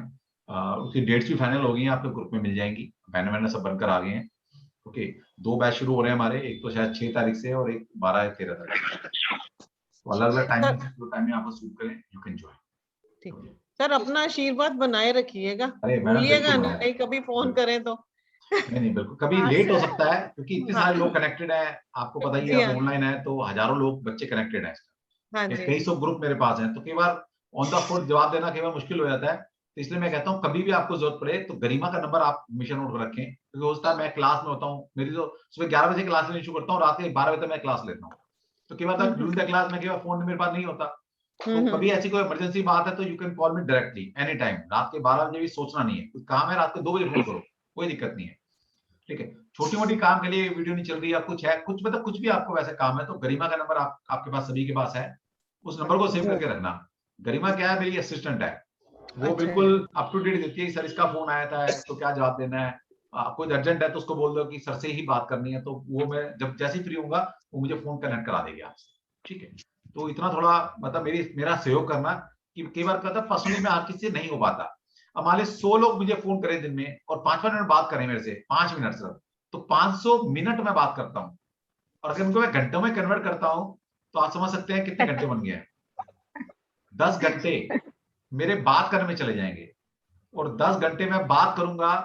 [SPEAKER 1] उसकी डेट्स भी फाइनल हो गई हैं, आपके ग्रुप में मिल जाएंगी, बैनर सब बनकर आ गए हैं। ओके 2 बैच शुरू हो रहे हैं हमारे, एक तो शायद 6 तारीख से और एक 12 या 13 तारीख से, तो अलग-अलग टाइमिंग से, जो टाइम में आपको सूट करे यू कैन ज्वाइन।
[SPEAKER 6] ठीक सर, अपना आशीर्वाद बनाए रखिएगा,
[SPEAKER 1] अरे
[SPEAKER 6] भूलिएगा नहीं, कभी फोन करें तो।
[SPEAKER 1] नहीं बिल्कुल, कभी लेट हो सकता है क्योंकि इतने सारे लोग कनेक्टेड हैं, आपको पता ही है, ऑनलाइन है तो हजारों लोग बच्चे कनेक्टेड हैं, कई सौ ग्रुप मेरे पास हैं, तो कई बार ऑन द स्पॉट जवाब देना कई बार मुश्किल हो जाता है, तो इसलिए मैं कहता हूँ कभी भी आपको जरूरत पड़े तो गरिमा का नंबर आप हमेशा नोट कर रखें, क्योंकि उस टाइम मैं क्लास में होता हूँ, मेरी तो सुबह 11 बजे क्लास लेनी शुरू करता हूँ, रात के 12 बजे तक मैं क्लास लेता हूँ, तो कई बार ड्यूरिंग द क्लास में कई बार फोन मेरे पास नहीं होता, तो कभी ऐसी कोई इमरजेंसी बात है तो you can call me directly any time, रात के 12 बजे भी सोचना नहीं है, कुछ काम है रात के 2 बजे फोन करो, कोई दिक्कत नहीं है, ठीक है। छोटी मोटी काम के लिए वीडियो नहीं चल रही है, कुछ है, कुछ मतलब कुछ भी आपको वैसे काम है, तो गरिमा का नंबर आपके पास सभी के पास है, उस नंबर को सेव करके रखना। गरिमा क्या है, मेरी असिस्टेंट है, वो बिल्कुल अप टू डेट देती है, सर इसका फोन आया था तो क्या जवाब देना है, कोई अर्जेंट है तो उसको बोल दो कि सर से ही बात करनी है, तो वो मैं जब जैसे ही फ्री होऊंगा वो मुझे फोन कनेक्ट करा देगी आपसे, ठीक है। तो इतना थोड़ा मतलब मेरा सहयोग करना, कि कई बार कहता पर्सनली मैं हर किसी से नहीं हो पाता, अब मान लीजिए 100 लोग मुझे फोन करें दिन में और 5 मिनट बात करें मेरे से, 5 मिनट सिर्फ, तो 500 मिनट में बात करता हूँ, और अगर उनको मैं घंटों में कन्वर्ट करता हूँ तो आप समझ सकते हैं कितने घंटे बन गए हैं। 10 घंटे मेरे बात करने में चले जाएंगे, और 10 घंटे में बात करूंगा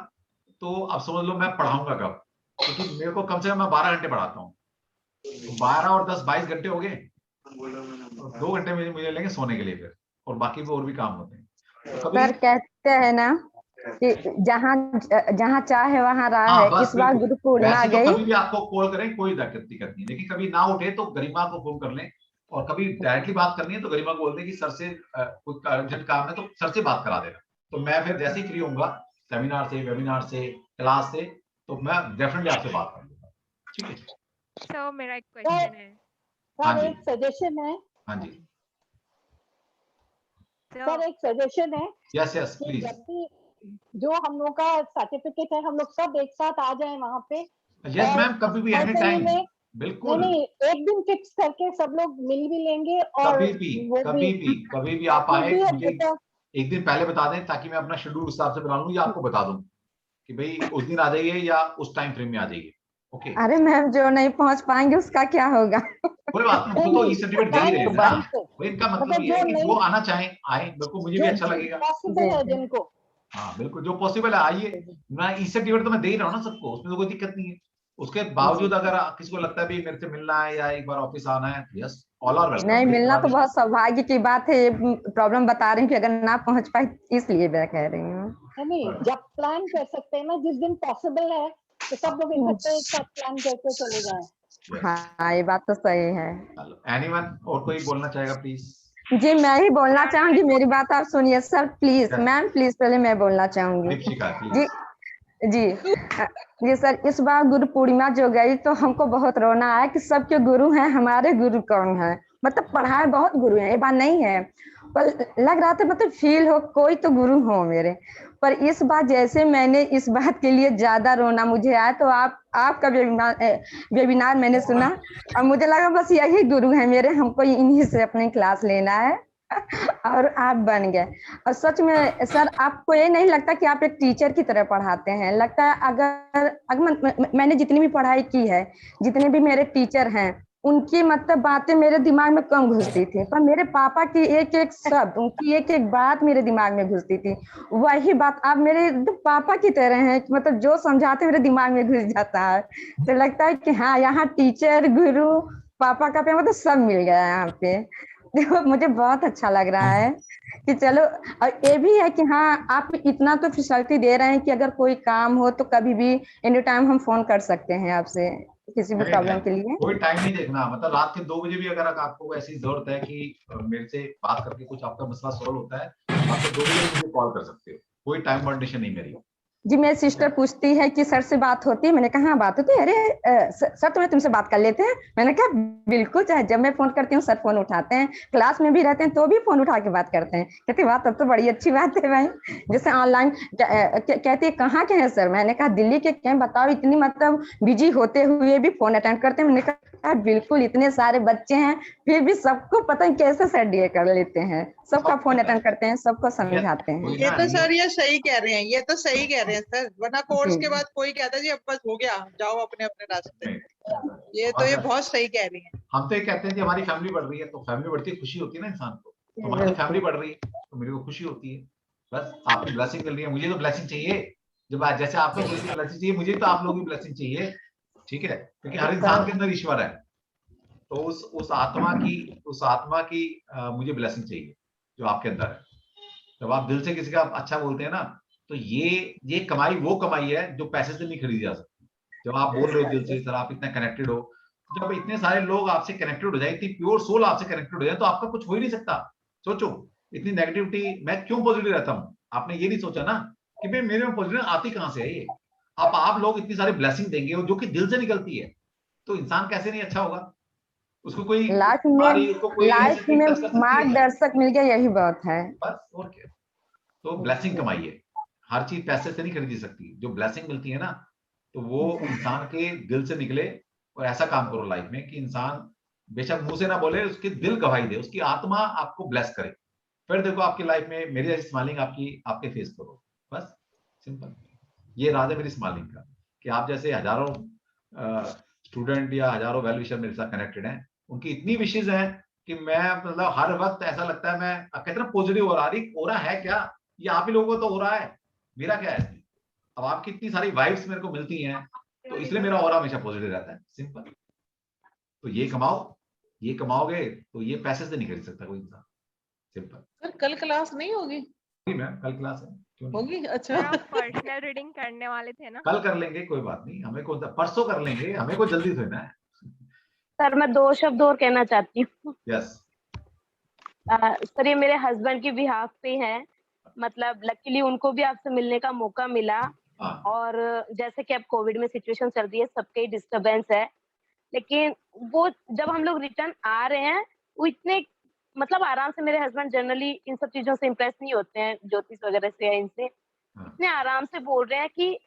[SPEAKER 1] तो अब समझ लो मैं पढ़ाऊंगा कब, क्योंकि मेरे को कम से कम मैं 12 घंटे पढ़ाता हूँ, तो 12 और 10 22 घंटे हो गए, 2 घंटे मुझे लेंगे सोने के लिए फिर, और बाकी भी और भी काम होते हैं।
[SPEAKER 12] तो सर कहते हैं ना कि जहाँ जहाँ चाहे वहाँ राह
[SPEAKER 1] हाँ,
[SPEAKER 12] है।
[SPEAKER 1] बस
[SPEAKER 12] इस बार
[SPEAKER 1] बिल्कुल।
[SPEAKER 12] गुरु पूर्णिमा
[SPEAKER 1] वैसे तो
[SPEAKER 12] गई।
[SPEAKER 1] कभी भी आपको कॉल करें कोई दिक्कत नहीं, लेकिन कभी ना उठे तो गरिमा को फोन कर लें, और कभी डायरेक्टली बात करनी है तो गरिमा को बोल दें कि सर से कुछ अर्जेंट काम है तो सर से बात करा देना। तो मैं फिर जैसे ही फ्री होऊंगा सेमिनार से, वेबिनार से, क्लास से, तो मैं डेफिनेटली आपसे बात कर लूंगा। ठीक है
[SPEAKER 13] सर मेरा एक क्वेश्चन है।
[SPEAKER 1] हाँ
[SPEAKER 4] सर
[SPEAKER 1] जी,
[SPEAKER 4] एक सजेशन है।
[SPEAKER 1] हाँ जी,
[SPEAKER 4] सर एक सजेशन है
[SPEAKER 1] यस यस
[SPEAKER 4] कि
[SPEAKER 1] प्लीज।
[SPEAKER 4] जब भी जो हम लोग का सर्टिफिकेट है हम लोग सब एक साथ आ जाएं वहाँ पे।
[SPEAKER 1] यस मैम, कभी भी एनी टाइम,
[SPEAKER 4] नहीं
[SPEAKER 1] बिल्कुल।
[SPEAKER 4] नहीं, एक दिन फिक्स करके सब लोग मिल भी लेंगे और
[SPEAKER 1] कभी भी
[SPEAKER 4] वो
[SPEAKER 1] कभी भी कभी भी आप आए,
[SPEAKER 4] भी
[SPEAKER 1] मुझे एक दिन पहले बता दें ताकि मैं अपना शेड्यूल उस हिसाब से बना लूं, या आपको बता दूं कि भाई उस दिन आ जाइए या उस टाइम फ्रेम में आ जाइए। ओके,
[SPEAKER 12] अरे मैम जो नहीं पहुंच पाएंगे उसका क्या होगा?
[SPEAKER 1] कोई बात नहीं, उनको तो ई सर्टिफिकेट दे ही रहे हैं ना। तो इनका मतलब ये है कि जो आना चाहें आए, बिल्कुल मुझे भी अच्छा लगेगा।
[SPEAKER 4] पॉसिबल है जिनको।
[SPEAKER 1] हाँ बिल्कुल, जो पॉसिबल है आइए। मैं ई सर्टिफिकेट तो मैं दे ही रहा हूँ ना सबको, उसमें तो कोई दिक्कत नहीं है। उसके बावजूद अगर किसी को लगता है भी मेरे से मिलना है या एक बार ऑफिस आना है, यस ऑल आर वेलकम।
[SPEAKER 12] नहीं, मिलना तो बहुत सौभाग्य की बात है। ये प्रॉब्लम बता रही हूँ कि अगर ना पहुंच पाए इसलिए मैं कह रही हूँ।
[SPEAKER 4] नहीं, जब प्लान कर सकते हैं ना, जिस दिन पॉसिबल है तो सब लोग इकट्ठे एक साथ प्लान करके चले जाएं।
[SPEAKER 12] हाँ ये बात तो सही है।
[SPEAKER 1] एनीवन और कोई बोलना चाहेगा प्लीज?
[SPEAKER 12] जी मैं ही बोलना चाहूंगी, मेरी बात आप सुनिए सर प्लीज। मैम प्लीज पहले मैं बोलना चाहूंगी। जी जी सर, इस बार गुरु पूर्णिमा जो गई तो हमको बहुत रोना आया कि सबके गुरु हैं, हमारे गुरु कौन है? मतलब पढ़ाए बहुत गुरु हैं, ये बात नहीं है, पर लग रहा था मतलब फील हो कोई तो गुरु हो मेरे। पर इस बार जैसे मैंने इस बात के लिए ज्यादा रोना मुझे आया, तो आपका वेबिनार मैंने सुना और मुझे लगा बस यही गुरु है मेरे, हमको इन्हीं से अपनी क्लास लेना है और आप बन गए। और सच में सर आपको ये नहीं लगता कि आप एक टीचर की तरह पढ़ाते हैं? लगता है अगर मैंने जितनी भी पढ़ाई की है, जितने भी मेरे टीचर हैं, उनकी मतलब बातें मेरे दिमाग में कम घुसती थी, पर मेरे पापा की एक एक शब्द, उनकी एक एक बात मेरे दिमाग में घुसती थी। वही बात आप मेरे पापा की तरह हैं, मतलब जो समझाते मेरे दिमाग में घुस जाता है। तो लगता है कि हाँ यहाँ टीचर, गुरु, पापा का पे मतलब सब मिल गया यहाँ पे। देखो मुझे बहुत अच्छा लग रहा है कि चलो, और ये भी है कि हाँ आप इतना तो फैसिलिटी दे रहे हैं कि अगर कोई काम हो तो कभी भी एनी टाइम हम फोन कर सकते हैं आपसे किसी भी प्रॉब्लम के लिए।
[SPEAKER 1] कोई टाइम नहीं देखना, मतलब रात के 2 बजे भी अगर आपको ऐसी जरूरत है कि मेरे से बात करके कुछ आपका मसला सॉल्व होता है, आप तो 2 बजे मुझे कॉल कर सकते हो, कोई टाइम कंडीशन नहीं मेरी।
[SPEAKER 12] जी मेरी सिस्टर पूछती है कि सर से बात होती है? मैंने कहा हाँ बात होती है। अरे सर तुमसे बात कर लेते हैं? मैंने कहा बिल्कुल, चाहे जब मैं फोन करती हूँ सर फोन उठाते हैं, क्लास में भी रहते हैं तो भी फोन उठा के बात करते हैं। कहती वाह तब तो बड़ी अच्छी बात है भाई। जैसे ऑनलाइन कहती है कहाँ के हैं सर? मैंने कहा दिल्ली के क्या, बताओ इतनी मतलब बिजी होते हुए भी फोन अटेंड करते हैं। मैंने कहा बिल्कुल, इतने सारे बच्चे हैं फिर भी सबको पता है कैसे सर डीए कर लेते हैं, सबका फोन अटेंड करते हैं, सबको समझाते हैं।
[SPEAKER 6] ये तो सर ये सही कह रहे हैं, ये तो सही कह रहे हैं सर, वरना कोर्स के बाद कोई कहता है जी अब बस हो गया जाओ अपने अपने रास्ते। ये बहुत सही कह रही हैं।
[SPEAKER 1] हम तो ये कहते हैं कि हमारी फैमिली बढ़ रही है, तो फैमिली बढ़ती है खुशी होती है ना इंसान को, तो हमारी तो फैमिली बढ़ रही है तो मेरे को खुशी होती है। बस आपकी ब्लेसिंग मिल रही है, मुझे तो ब्लेसिंग चाहिए। जब जैसे आपको ब्लेसिंग चाहिए, मुझे तो आप लोगों की ब्लेसिंग चाहिए। ठीक है, क्योंकि हर इंसान के अंदर ईश्वर है, तो उस आत्मा की मुझे ब्लेसिंग चाहिए जो आपके अंदर है। जब आप दिल से किसी का अच्छा बोलते हैं ना, तो ये कमाई वो कमाई है जो पैसे से नहीं खरीदी जा सकती। जब आप बोल रहे हो दिल से, सर आप इतना कनेक्टेड हो, जब इतने सारे लोग आपसे कनेक्टेड हो जाए, इतनी प्योर सोल आपसे कनेक्टेड हो जाए, तो आपका कुछ हो ही नहीं सकता। सोचो इतनी नेगेटिविटी, मैं क्यों पॉजिटिव रहता हूँ? आपने ये नहीं सोचा ना कि भाई मेरे में पॉजिटिव आती कहां से है ये? आप लोग इतनी सारी ब्लेसिंग देंगे जो कि दिल से निकलती है, तो इंसान कैसे नहीं अच्छा होगा? उसको कोई
[SPEAKER 12] लाइफ में मार्गदर्शक मिल गया, यही बात है
[SPEAKER 1] बस, और क्या। तो ब्लेसिंग कमाइए, हर चीज पैसे से नहीं खरीदी सकती। जो ब्लेसिंग मिलती है ना, तो वो इंसान के दिल से निकले, और ऐसा काम करो लाइफ में कि इंसान बेशक मुंह से ना बोले, उसके दिल गवाही दे, उसकी आत्मा आपको ब्लेस करे। फिर देखो आपकी लाइफ में मेरी जैसी स्माइलिंग आपके फेस पर हो। बस सिंपल, ये राज है मेरी स्माइलिंग का, कि आप जैसे हजारों स्टूडेंट या हजारों वेल विशर मेरे साथ कनेक्टेड हैं, उनकी इतनी विशेष हैं कि मैं मतलब हर वक्त ऐसा लगता है मैं कहते हैं पॉजिटिव हो रहा है क्या, ये आप ही लोगों को तो हो रहा है, मेरा क्या है? अब आपकी इतनी सारी वाइब्स मेरे को मिलती हैं, तो इसलिए मेरा ऑरा हमेशा पॉजिटिव रहता है। सिंपल। तो ये कमाओगे तो ये पैसे से नहीं खरीद सकता कोई इंसान। सिंपल।
[SPEAKER 6] सर कल क्लास नहीं होगी?
[SPEAKER 1] मैम कल क्लास है, क्यों नहीं?
[SPEAKER 2] होगी?
[SPEAKER 13] सर
[SPEAKER 2] अच्छा।
[SPEAKER 13] आप पर्सनल रीडिंग करने वाले थे ना?
[SPEAKER 1] कल कर लेंगे, कोई बात नहीं, हमें कौन सा, परसों कर लेंगे, हमें कोई जल्दी थोड़ी ना है।
[SPEAKER 8] सर मैं 2 शब्द और कहना चाहती हूँ।
[SPEAKER 1] यस।
[SPEAKER 8] सर ये मेरे हस्बैंड की बिहाफ पे है, मतलब लकीली उनको भी आपसे मिलने का मौका मिला।
[SPEAKER 1] हाँ।
[SPEAKER 8] और जैसे कि अब कोविड में सिचुएशन चल रही है, सबके डिस्टरबेंस है, लेकिन वो जब हम लोग रिटर्न आ रहे हैं, वो इतने मतलब आराम से, मेरे हस्बैंड जनरली इन सब चीजों से इम्प्रेस नहीं होते हैं, ज्योतिष वगैरह से या इनसे, इतने आराम से बोल रहे हैं कि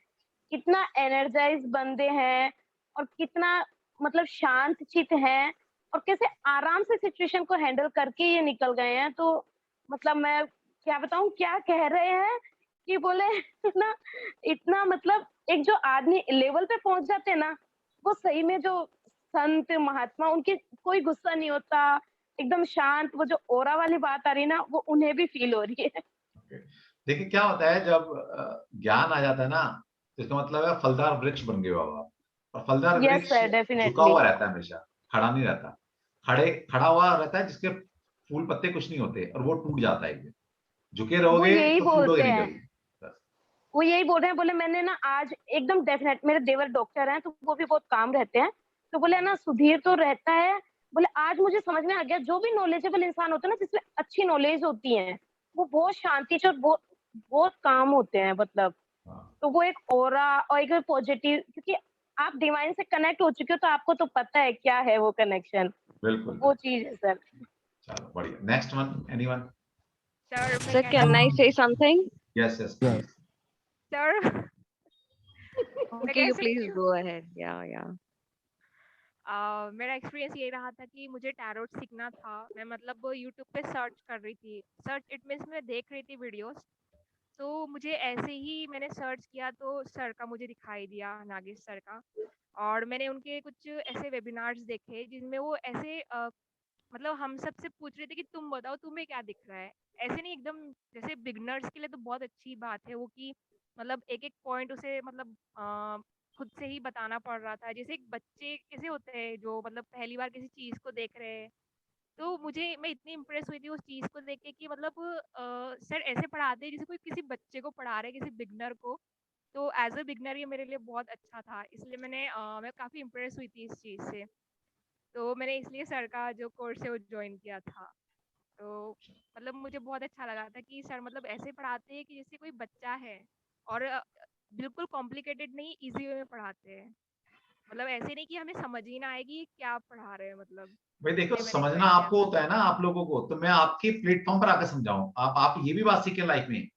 [SPEAKER 8] कितना एनर्जाइज बंदे हैं और कितना मतलब शांत चित हैं और कैसे आराम से सिचुएशन को हैंडल करके ये निकल गए हैं। तो मतलब मैं क्या बताऊं क्या कह रहे हैं कि बोले ना, इतना मतलब एक जो आदमी लेवल पे पहुंच जाते हैं ना, वो सही में जो संत महात्मा, उनके कोई गुस्सा नहीं होता, एकदम शांत, वो जो ऑरा वाली बात आ रही है ना, वो उन्हें भी फील हो रही है।
[SPEAKER 1] देखिए क्या होता है जब ज्ञान आ जाता है ना, तो इसका मतलब है फलदार वृक्ष बन गए हो आप। और फलदार
[SPEAKER 8] यस
[SPEAKER 1] वृक्ष
[SPEAKER 8] सर,
[SPEAKER 1] झुका
[SPEAKER 8] डेफिनेटली।
[SPEAKER 1] हुआ रहता है, हमेशा खड़ा नहीं रहता। खड़ा हुआ रहता है जिसके फूल पत्ते कुछ नहीं होते, और वो टूट जाता है। झुके
[SPEAKER 8] वो
[SPEAKER 1] रहोगे
[SPEAKER 8] यही
[SPEAKER 1] तो टूटोगे
[SPEAKER 8] बोलते
[SPEAKER 1] नहीं
[SPEAKER 8] हैं,
[SPEAKER 1] कभी। बस।
[SPEAKER 8] वो यही बोल रहे हैं, बोले मैंने ना आज एकदम डेफिनेट, मेरे देवर डॉक्टर हैं तो वो भी बहुत काम रहते हैं, तो बोले ना सुधीर तो रहता है, बोले आज मुझे समझ में आ गया, जो भी नॉलेजेबल इंसान होता है ना, जिसमें अच्छी नॉलेज होती है, वो बहुत शांति से और बहुत बहुत काम होते हैं, मतलब। तो वो एक ऑरा और एक पॉजिटिव, क्योंकि आप डिवाइन से कनेक्ट हो चुके हो, तो आपको तो पता है क्या है वो कनेक्शन,
[SPEAKER 1] बिल्कुल।
[SPEAKER 8] वो चीज है सर।
[SPEAKER 1] चलो बढ़िया। Next one, anyone?
[SPEAKER 13] Sir, can I say something?
[SPEAKER 1] Yes yes please.
[SPEAKER 13] Sir,
[SPEAKER 11] Okay, you please go ahead. Yeah.
[SPEAKER 13] मेरा एक्सपीरियंस ये रहा था कि मुझे टैरोट सीखना था। मैं मतलब यूट्यूब पे सर्च कर रही थी, सर्च इट मीन्स मैं देख रही थी वीडियोस। तो मुझे ऐसे ही मैंने सर्च किया तो सर का मुझे दिखाई दिया, नागेश सर का। और मैंने उनके कुछ ऐसे वेबिनार्स देखे जिनमें वो ऐसे मतलब हम सबसे पूछ रहे थे कि तुम बताओ तुम्हें क्या दिख रहा है। ऐसे नहीं, एकदम जैसे बिगनर्स के लिए तो बहुत अच्छी बात है वो कि मतलब एक एक पॉइंट उसे मतलब खुद से ही बताना पड़ रहा था। जैसे एक बच्चे कैसे होते हैं जो मतलब पहली बार किसी चीज़ को देख रहे हैं, तो मैं इतनी इम्प्रेस हुई थी उस चीज़ को देख के कि मतलब सर ऐसे पढ़ाते हैं जैसे कोई किसी बच्चे को पढ़ा रहे हैं, किसी बिगनर को। तो एज अ बिगनर ये मेरे लिए बहुत अच्छा था, इसलिए मैं काफ़ी इम्प्रेस हुई थी इस चीज़ से। तो मैंने इसलिए सर का जो कोर्स है वो ज्वाइन किया था। तो मतलब मुझे बहुत अच्छा लगा था कि सर मतलब ऐसे पढ़ाते हैं कि जैसे कोई बच्चा है, और बिल्कुल कॉम्प्लिकेटेड नहीं, इजी वे में पढ़ाते हैं। मतलब ऐसे नहीं कि हमें समझ ही ना आएगी क्या आप पढ़ा रहे हैं, मतलब।
[SPEAKER 1] भाई देखो,
[SPEAKER 13] इसलिए मैंने
[SPEAKER 1] समझना
[SPEAKER 13] ज्वाइन किया
[SPEAKER 1] आपको
[SPEAKER 13] था।
[SPEAKER 1] होता है ना, आप लोगों को, तो मैं आपके प्लेटफॉर्म पर आकर समझाऊं। आप ये भी बात सीखें लाइफ में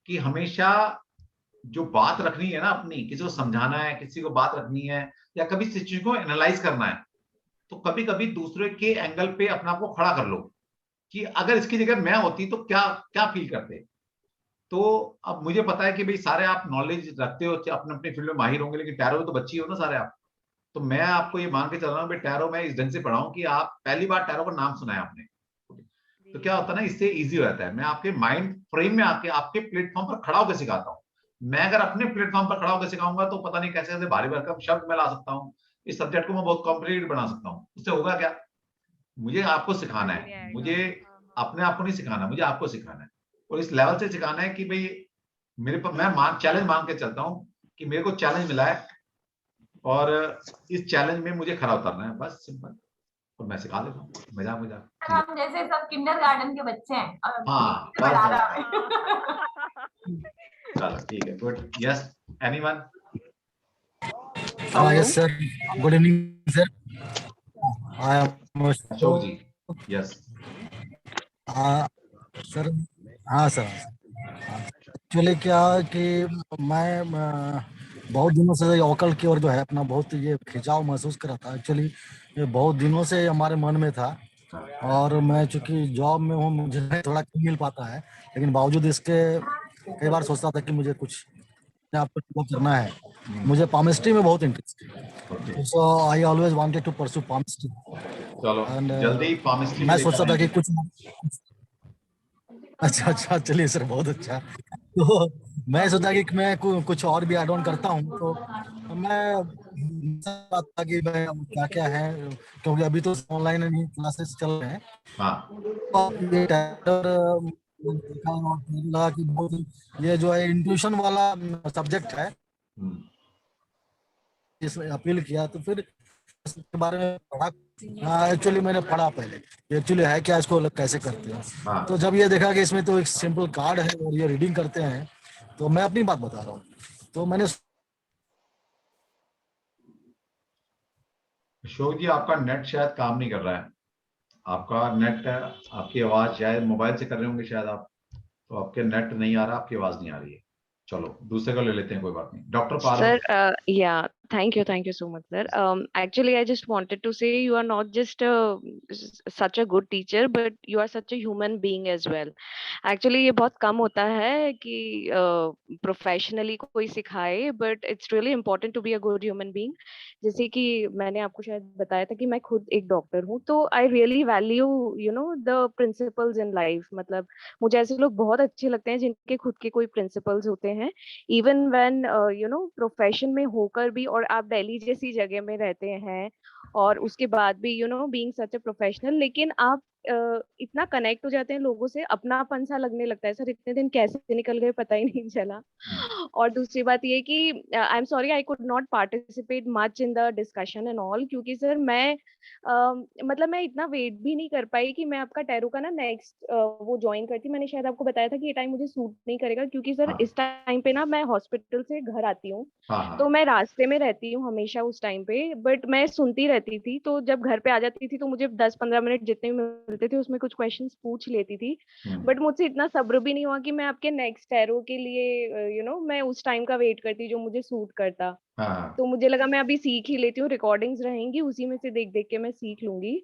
[SPEAKER 1] कि हमेशा जो बात रखनी है ना अपनी, किसी को समझाना है, किसी को बात रखनी है, या कभी सिचुएशन को एनालाइज करना है, तो कभी कभी दूसरे के एंगल पे अपने आप को खड़ा कर लो कि अगर इसकी जगह मैं होती तो क्या क्या फील करते। तो अब मुझे पता है कि भाई सारे आप नॉलेज रखते हो, अपने अपने फील्ड में माहिर होंगे, लेकिन टैरो में तो बच्ची हो ना सारे आप। तो मैं आपको ये मान के चल रहा हूँ, टैरो मैं इस ढंग से पढ़ाऊं कि आप पहली बार टैरो का नाम सुना है आपने, तो क्या होता है ना, इससे इजी हो जाता है। मैं आपके माइंड फ्रेम में आके आपके प्लेटफॉर्म पर खड़ा होकर सिखाता हूँ। मैं अगर अपने प्लेटफॉर्म पर खड़ा होकर सिखाऊंगा तो पता नहीं कैसे कैसे भारी भरकम शब्द मैं ला सकता हूँ, इस सब्जेक्ट को मैं बहुत कॉम्प्लिकेटेड बना सकता हूँ। उससे होगा क्या? मुझे आपको सिखाना है, मुझे अपने आप को नहीं सिखाना, मुझे आपको सिखाना है। और इस लेवल से सिखाना है कि भाई मेरे पर मैं चैलेंज मान के चलता हूँ कि मेरे को चैलेंज मिला है और इस चैलेंज में मुझे खरा उतरना है, बस सिंपल। और मैं सिखा देता हूँ, मजाक मजाक।
[SPEAKER 11] हम जैसे सब किंडरगार्टन के बच्चे हैं और
[SPEAKER 1] हाँ
[SPEAKER 11] पढ़ा रहा है।
[SPEAKER 1] चलो ठीक है, good. Yes, anyone?
[SPEAKER 14] Yes, sir. Good evening, sir. I am
[SPEAKER 1] Ashok ji. Yes
[SPEAKER 14] sir. हाँ सर, एक्चुअली क्या कि मैं बहुत दिनों से ओकल की ओर जो है अपना बहुत ये खिंचाव महसूस कर रहा था। एक्चुअली ये बहुत दिनों से हमारे मन में था, और मैं चूंकि जॉब में हूँ, मुझे थोड़ा कम मिल पाता है, लेकिन बावजूद इसके कई बार सोचता था कि मुझे कुछ आपको करना है। मुझे पामिस्ट्री में बहुत इंटरेस्ट है, so I always wanted to pursue palmistry.
[SPEAKER 1] चलो जल्दी पामिस्ट्री
[SPEAKER 14] मैं सोचता था कि कुछ अच्छा, चलिए सर, बहुत अच्छा। तो मैं सोचा कि मैं कुछ और भी ऐड ऑन करता हूँ, तो मैं था कि मैं क्या क्या है, क्योंकि अभी तो ऑनलाइन क्लासेस चल रहे हैं।
[SPEAKER 1] हाँ।
[SPEAKER 14] तो ये देखा और मुझे लगा कि बहुत ये जो है इंट्यूशन वाला सब्जेक्ट है, इसमें अपील किया तो फिर इसके बारे में पढ़ा। हाँ, एक्चुअली मैंने पढ़ा पहले एक्चुअली है क्या, इसको कैसे करते हैं। तो जब ये देखा कि इसमें तो एक सिंपल कार्ड है और ये रीडिंग करते हैं, तो मैं अपनी बात बता रहा हूँ, तो मैंने।
[SPEAKER 1] अशोक जी, आपका नेट शायद काम नहीं कर रहा है। आपका नेट, आपकी आवाज शायद मोबाइल से कर रहे होंगे शायद आप, तो आपके नेट नहीं आ रहा, आपकी आवाज नहीं आ रही है। चलो दूसरे को ले लेते हैं, कोई बात नहीं। Doctor Parul.
[SPEAKER 15] Sir, yeah, thank you so much, sir. Actually, I just wanted to say you are not just such a good teacher, but you are such a human being as well. Actually, ये बहुत कम होता है कि professionally कोई सिखाए, but it's really important to be a good human being. जैसे कि मैंने आपको शायद बताया था कि मैं खुद एक डॉक्टर हूँ, तो I really value, you know, the principles in life. मतलब मुझे ऐसे लोग बहुत अच्छे लगते हैं जिनके खुद के कोई प्रिंसिपल्स होते हैं, even when you know profession में होकर भी, और आप दिल्ली जैसी जगह में रहते हैं और उसके बाद भी you know being such a professional, लेकिन आप इतना कनेक्ट हो जाते हैं लोगों से, अपनापन सा लगने लगता है। सर इतने दिन कैसे निकल गए पता ही नहीं चला। और दूसरी बात ये कि I am sorry I could not participate much in the discussion and all, क्योंकि सर मैं मतलब मैं इतना वेट भी नहीं कर पाई कि मैं आपका टैरो का ना नेक्स्ट वो ज्वाइन करती। मैंने शायद आपको बताया था कि ये टाइम मुझे सूट नहीं करेगा, क्योंकि सर इस टाइम पे ना मैं हॉस्पिटल से घर आती हूँ, तो मैं रास्ते में रहती हूँ हमेशा उस टाइम पे, बट मैं सुनती रहती थी। तो जब घर पे आ जाती थी तो मुझे 10-15 मिनट जितने भी मिलते थे उसमें कुछ क्वेश्चंस पूछ लेती थी, बट मुझसे इतना सब्र भी नहीं हुआ कि मैं आपके नेक्स्ट टैरो के लिए यू नो मैं उस टाइम का वेट करती जो मुझे सूट करता। तो मुझे लगा मैं अभी सीख ही लेती हूँ, रिकॉर्डिंग्स रहेंगी उसी में से देख देख के मैं सीख लूंगी।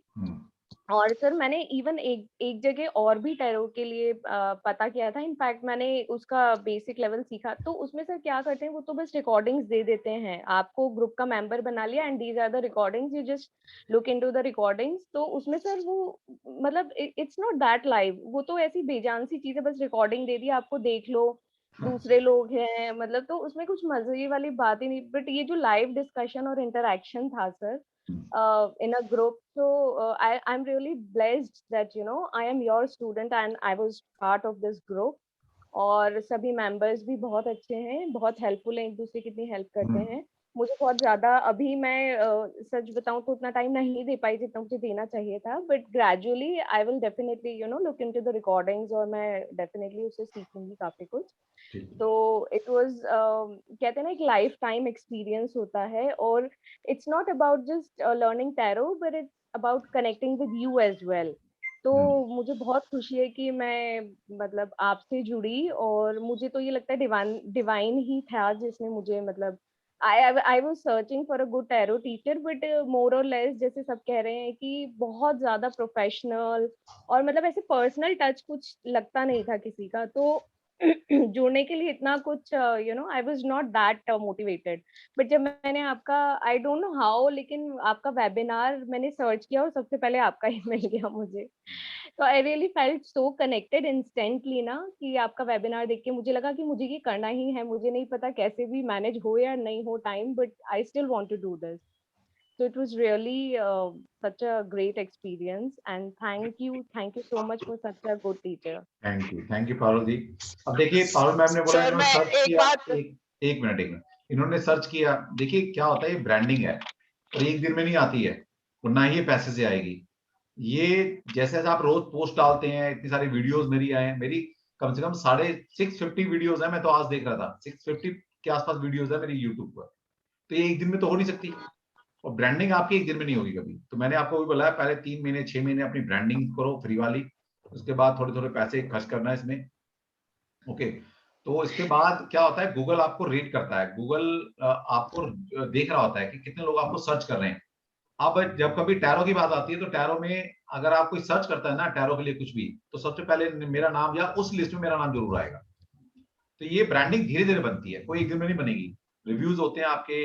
[SPEAKER 15] और सर मैंने इवन एक जगह और भी टैरो के लिए पता किया था, इनफैक्ट मैंने उसका बेसिक लेवल सीखा। तो उसमें सर क्या करते हैं, वो तो बस रिकॉर्डिंग्स दे देते हैं, आपको ग्रुप का मेंबर बना लिया and these are the recordings, you just look into the recordings. तो उसमें सर वो मतलब इट्स नॉट दैट लाइव, वो तो ऐसी बेजान सी चीज है, बस रिकॉर्डिंग दे दी आपको, देख लो दूसरे लोग हैं, मतलब तो उसमें कुछ मजे वाली बात ही नहीं। बट ये जो लाइव डिस्कशन और इंटरेक्शन था sir in a group, so I'm really blessed that you know I am your student and I was part of this group। और सभी मेंबर्स भी बहुत अच्छे हैं, बहुत हेल्पफुल हैं, एक दूसरे की इतनी हेल्प करते हैं। मुझे बहुत ज्यादा अभी मैं सच बताऊं तो उतना टाइम नहीं दे पाई जितना मुझे देना चाहिए था, but gradually I will definitely you know look into the recordings और मैं डेफिनेटली उससे सीखूंगी काफी कुछ। तो इट वाज कहते हैं ना एक लाइफ टाइम एक्सपीरियंस होता है, और it's not about just learning tarot but it's about connecting with you as well. तो मुझे बहुत खुशी है कि मैं मतलब आपसे जुड़ी, और मुझे तो ये लगता है डिवाइन ही था जिसने मुझे मतलब I was searching for a good tarot teacher, but more or less जैसे सब कह रहे हैं कि बहुत ज्यादा प्रोफेशनल और मतलब ऐसे पर्सनल टच कुछ लगता नहीं था किसी का, तो जुड़ने के लिए इतना कुछ you know I was not that motivated. But जब मैंने आपका आई डोंट नो हाउ, लेकिन आपका वेबिनार मैंने सर्च किया और सबसे पहले आपका ही मिल गया मुझे, तो I really felt so connected instantly ना, कि आपका वेबिनार देख के मुझे लगा कि मुझे ये करना ही है। मुझे नहीं पता कैसे भी मैनेज हो या नहीं हो time, but I still want to do this. So it was really such a great experience, and thank you so much for such a good teacher.
[SPEAKER 1] Thank you Parul ji. अब देखिए पारुल मैम ने बोला इन्होंने सर्च किया, एक मिनट इन्होंने search किया। देखिए क्या होता है, ये ब्रांडिंग है और एक दिन में नहीं आती है और ना ही ये पैसे से आएगी। ये जैसे जैसे आप रोज पोस्ट डालते हैं, इतनी सारी वीडियोस मेरी आए, मेरी कम से कम 650 वीडियोस है, मैं तो आज देख रहा था 650 के आसपास वीडियोस है मेरी यूट्यूब पर। तो ये एक दिन में तो हो नहीं सकती, और ब्रांडिंग आपकी एक दिन में नहीं होगी कभी। तो मैंने आपको भी बोला है पहले 3 महीने 6 महीने अपनी ब्रांडिंग करो फ्री वाली, उसके बाद थोड़े थोड़े पैसे खर्च करना है इसमें। ओके, तो इसके बाद क्या होता है, गूगल आपको रेट करता है, गूगल आपको देख रहा होता है कि कितने लोग आपको सर्च कर रहे हैं। अब जब कभी टैरो की बात आती है, तो टैरो में अगर आप कोई सर्च करता है ना टैरो के लिए कुछ भी, तो सबसे पहले मेरा नाम या उस लिस्ट में मेरा नाम जरूर आएगा। तो ये ब्रांडिंग धीरे धीरे बनती है, कोई एक दिन में नहीं बनेगी। रिव्यूज होते हैं आपके,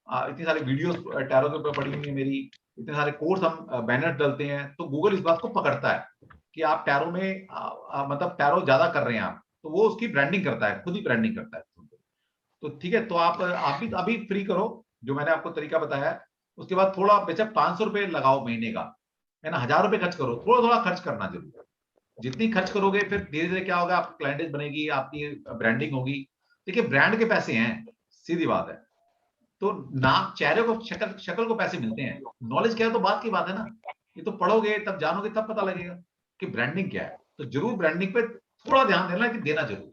[SPEAKER 1] इतनी सारी वीडियोस टैरो के ऊपर पड़ी हुई है मेरी, इतने सारे कोर्स हम बैनर डालते हैं, तो गूगल इस बात को पकड़ता है कि आप टैरो में मतलब टैरो ज्यादा कर रहे हैं आप, तो वो उसकी ब्रांडिंग करता है, खुद ही ब्रांडिंग करता है। तो ठीक है, तो आप भी अभी फ्री करो जो मैंने आपको तरीका बताया है। उसके बाद थोड़ा बेशक 500 रुपए लगाओ महीने का, है ना, 1000 रुपए खर्च करो, थोड़ा थोड़ा खर्च करना जरूर। जितनी खर्च करोगे फिर धीरे धीरे क्या होगा, आपकी क्लाइंटेज बनेगी, आपकी ब्रांडिंग होगी। देखिए ब्रांड के पैसे हैं, सीधी बात है। तो नाम चेहरे को, शक्ल को पैसे मिलते हैं, नॉलेज क्या है तो बात की बात है ना। ये तो पढ़ोगे तब जानोगे तब पता लगेगा कि ब्रांडिंग क्या है। तो जरूर ब्रांडिंग पे थोड़ा ध्यान देना, कि देना जरूर,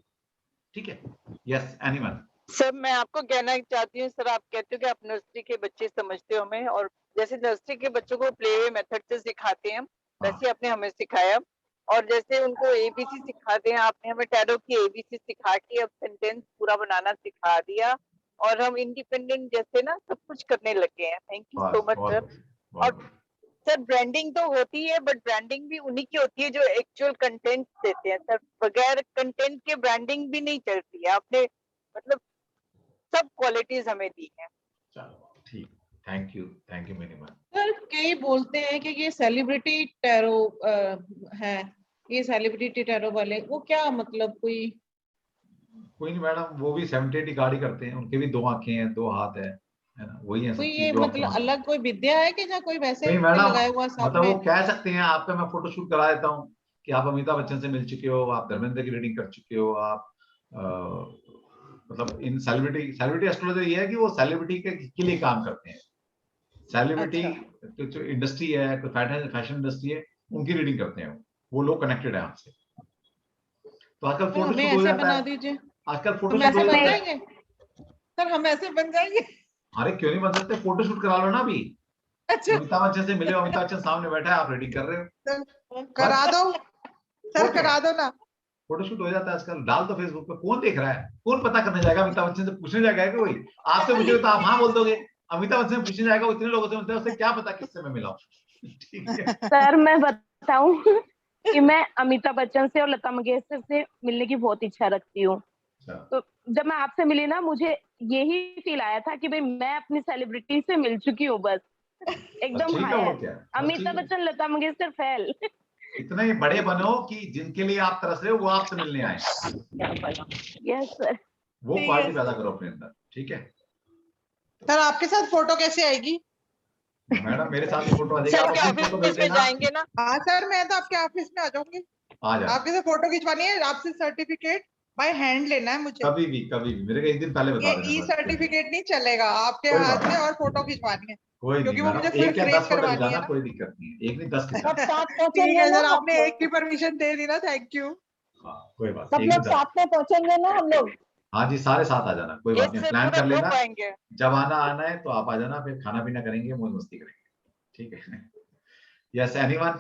[SPEAKER 1] ठीक है। Yes, anyone.
[SPEAKER 16] सर मैं आपको कहना चाहती हूँ, सर आप कहते हो कि आप नर्सरी के बच्चे समझते हो हमें, और जैसे नर्सरी के बच्चों को प्ले मेथड से सिखाते हैं वैसे आपने हमें सिखाया, और जैसे उनको एबीसी सिखाते हैं आपने हमें टैरो की एबीसी सिखा के अब सेंटेंस पूरा बनाना सिखा दिया, और हम इंडिपेंडेंट जैसे ना सब कुछ करने लगे हैं। Thank you so much sir. और सर ब्रांडिंग तो होती है, बट ब्रांडिंग भी उन्हीं की होती है जो एक्चुअल कंटेंट देते हैं सर। बगैर कंटेंट के ब्रांडिंग भी नहीं चलती है। आपने मतलब सब क्वालिटीज हमें दी है।
[SPEAKER 1] चलो ठीक, थैंक यू मिनिमम।
[SPEAKER 6] सर कई बोलते हैं कि ये सेलिब्रिटी टैरो है, ये सेलिब्रिटी टैरो वाले, वो क्या मतलब कोई
[SPEAKER 1] नहीं मैडम, वो भी 70-80 गाड़ी करते हैं, उनके भी 2 आंखें हैं, 2 हाथ है ना, वही है सब
[SPEAKER 6] कोई
[SPEAKER 1] चीज
[SPEAKER 6] ये
[SPEAKER 1] जो आप
[SPEAKER 6] मतलब
[SPEAKER 1] समझ।
[SPEAKER 6] अलग कोई विद्या है कि या कोई वैसे
[SPEAKER 1] नहीं
[SPEAKER 6] कोई
[SPEAKER 1] मैडम,
[SPEAKER 6] लगाया हुआ साथ
[SPEAKER 1] मतलब वो
[SPEAKER 6] में?
[SPEAKER 1] कह सकते हैं आपका मैं फोटो शूट करा देता हूँ कि आप अमिताभ बच्चन से मिल चुके हो, आप धर्मेंद्र की रीडिंग कर चुके हो, आप मतलब इन सेलिब्रिटी एस्ट्रोलॉजर ये है कि वो सेलिब्रिटी के लिए काम करते हैं। सेलिब्रिटी जो इंडस्ट्री है, फैशन इंडस्ट्री है, उनकी रीडिंग करते हैं, वो लोग कनेक्टेड है आपसे। तो आजकल फोटो
[SPEAKER 6] हमें
[SPEAKER 1] शूट हो
[SPEAKER 6] ऐसे
[SPEAKER 1] जाता
[SPEAKER 6] बना
[SPEAKER 1] है,
[SPEAKER 6] दीजिए,
[SPEAKER 1] आजकल फोटो
[SPEAKER 6] हम
[SPEAKER 1] शूट
[SPEAKER 6] ऐसे
[SPEAKER 1] हो
[SPEAKER 6] बन
[SPEAKER 1] जाता है।
[SPEAKER 6] जाएंगे सर, हम ऐसे बन जाएंगे।
[SPEAKER 1] अरे क्यों नहीं बन सकते, फोटो शूट करा लो ना अभी।
[SPEAKER 6] अच्छा
[SPEAKER 1] अमिताभ बच्चन से मिले, अमिताभ बच्चन सामने बैठा है, आप रीडिंग कर रहे हो,
[SPEAKER 6] करा दो सर, करा दो ना।
[SPEAKER 1] फोटो शूट हो जाता है आजकल, डाल दो फेसबुक पे। कौन देख रहा है, कौन पता करने जाएगा, अमिताभ बच्चन से पूछने जाएगा कि कोई आपसे पूछेगा तो आप हाँ बोल दोगे, अमिताभ बच्चन से पूछने जाएगा, इतने लोगों से मिलते हैं, उसे क्या पता किससे मैं मिला हूं। ठीक है
[SPEAKER 8] सर मैं बताऊं कि मैं अमिताभ बच्चन से और लता मंगेशकर से मिलने की बहुत इच्छा रखती हूँ। तो जब मैं आपसे मिली ना, मुझे यही फील आया था कि भाई मैं अपनी सेलिब्रिटी से मिल चुकी हूँ, बस एकदम
[SPEAKER 1] ठीक है,
[SPEAKER 8] हायर।
[SPEAKER 1] वो क्या,
[SPEAKER 8] अमिताभ बच्चन, लता मंगेशकर फेल।
[SPEAKER 1] इतने बड़े बनो कि जिनके लिए आप तरस रहे हो वो आपसे मिलने आए।
[SPEAKER 8] Yes sir.
[SPEAKER 1] वो क्वालिटी पैदा करो अपने अंदर, ठीक है।
[SPEAKER 6] सर आपके साथ फोटो कैसे आएगी?
[SPEAKER 1] मैडम मेरे साथ भी फोटो आ जाएगी,
[SPEAKER 16] सर
[SPEAKER 1] आप
[SPEAKER 16] आपके
[SPEAKER 1] अपनी फोटो भेज
[SPEAKER 16] ऑफिस में
[SPEAKER 1] देना।
[SPEAKER 16] जाएंगे ना?
[SPEAKER 6] हाँ सर, मैं तो आपके ऑफिस में आ जाऊंगी।
[SPEAKER 1] आ जाए,
[SPEAKER 6] आपके से फोटो खिंचवानी है, आपसे सर्टिफिकेट बाय हैंड लेना है मुझे।
[SPEAKER 1] कभी भी मेरे को एक दिन पहले बता
[SPEAKER 6] ये
[SPEAKER 1] देना
[SPEAKER 6] ई
[SPEAKER 1] बस।
[SPEAKER 6] सर्टिफिकेट नहीं चलेगा, आपके
[SPEAKER 1] कोई
[SPEAKER 6] हाथ
[SPEAKER 1] बात
[SPEAKER 6] से
[SPEAKER 1] नहीं,
[SPEAKER 6] और फोटो खिंचवानी है,
[SPEAKER 1] कोई नहीं
[SPEAKER 6] क्योंकि वो मुझे
[SPEAKER 1] मैडम,
[SPEAKER 6] फुल
[SPEAKER 1] 1 या
[SPEAKER 6] फ्रेम
[SPEAKER 1] 10 फोटो
[SPEAKER 6] करवानी है
[SPEAKER 1] खिंचाना,
[SPEAKER 6] ना।
[SPEAKER 1] कोई दिक्कत नहीं है, 1 नहीं 10
[SPEAKER 12] सब
[SPEAKER 1] खिंचाना।
[SPEAKER 12] साथ
[SPEAKER 6] ठीक
[SPEAKER 12] पहुंचेंगे
[SPEAKER 6] है
[SPEAKER 12] ना
[SPEAKER 6] सर,
[SPEAKER 12] हम
[SPEAKER 6] आपने
[SPEAKER 12] लोग,
[SPEAKER 6] एक की परमिशन दे दी ना, थैंक यू।
[SPEAKER 1] हाँ कोई बात
[SPEAKER 12] सब
[SPEAKER 1] नहीं, 1
[SPEAKER 12] लोग
[SPEAKER 1] नहीं 10।
[SPEAKER 12] साथ में पहुंचेंगे ना हम लोग।
[SPEAKER 1] हाँ जी, सारे साथ आ जाना, कोई बात
[SPEAKER 16] एक
[SPEAKER 1] नहीं,
[SPEAKER 16] से
[SPEAKER 1] प्लान
[SPEAKER 16] पूरा
[SPEAKER 1] कर
[SPEAKER 16] ग्रुप
[SPEAKER 1] लेना,
[SPEAKER 16] आएंगे।
[SPEAKER 1] जब आना है तो आप आ जाना, फिर खाना पीना करेंगे, मौज मस्ती करेंगे, ठीक है। Yes, anyone?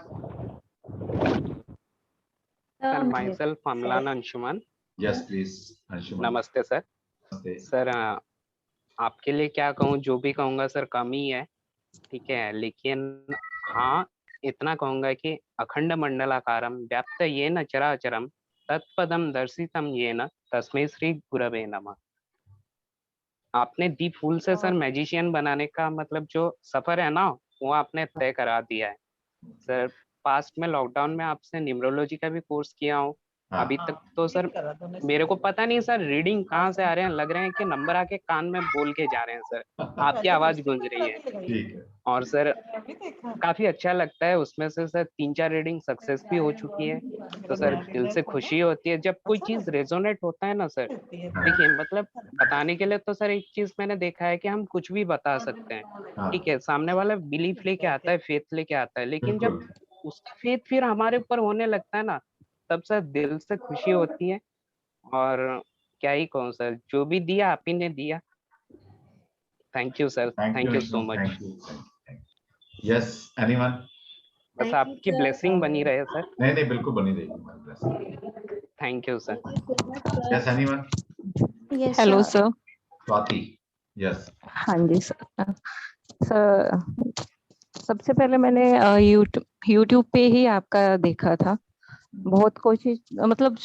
[SPEAKER 17] Sir my self Amlan Anshuman.
[SPEAKER 1] Yes please Anshuman.
[SPEAKER 17] नमस्ते सर।
[SPEAKER 1] नमस्ते
[SPEAKER 17] सर आपके लिए क्या कहूँ, जो भी कहूँगा सर कम ही है, ठीक है, लेकिन हाँ इतना कहूँगा कि अखंड मंडलाकारम व्याप्त येन चराचरम तत्पदम दर्शितम येन तस्मै श्री गुरवे नमः। आपने दी फूल से सर मैजिशियन बनाने का मतलब जो सफर है ना, वो आपने तय करा दिया है सर। पास्ट में लॉकडाउन में आपसे न्यूमरोलॉजी का भी कोर्स किया हूँ। अभी तक तो सर मेरे को पता नहीं सर रीडिंग कहाँ से आ रहे हैं, लग रहे हैं कि नंबर आके कान में बोल के जा रहे हैं सर, आपकी आवाज गूंज रही है।
[SPEAKER 1] ठीक है।
[SPEAKER 17] और सर काफी अच्छा लगता है, उसमें से सर 3-4 रीडिंग सक्सेस भी हो चुकी है, तो सर दिल से खुशी होती है जब कोई चीज रेजोनेट होता है ना सर। देखिए मतलब बताने के लिए तो सर एक चीज मैंने देखा है कि हम कुछ भी बता सकते हैं, ठीक है, सामने वाला बिलीफ लेके आता है, फेथ लेके आता है, लेकिन जब उसका फेथ फिर हमारे ऊपर होने लगता है ना, तब सर दिल से खुशी होती है। और क्या ही कहूँ सर, जो भी दिया आप ही ने दिया। Thank you sir, thank you so much.
[SPEAKER 1] Yes, anyone?
[SPEAKER 17] बस आपकी ब्लेसिंग बनी रहे सर।
[SPEAKER 1] नहीं बिल्कुल बनी रहेगी हमारी blessing.
[SPEAKER 17] Thank you sir.
[SPEAKER 1] Yes, anyone?
[SPEAKER 18] Hello sir.
[SPEAKER 1] Swati. Yes.
[SPEAKER 18] हाँ जी सर। सर सबसे पहले मैंने यूट्यूब पे ही आपका देखा था, बहुत कोशिश मतलब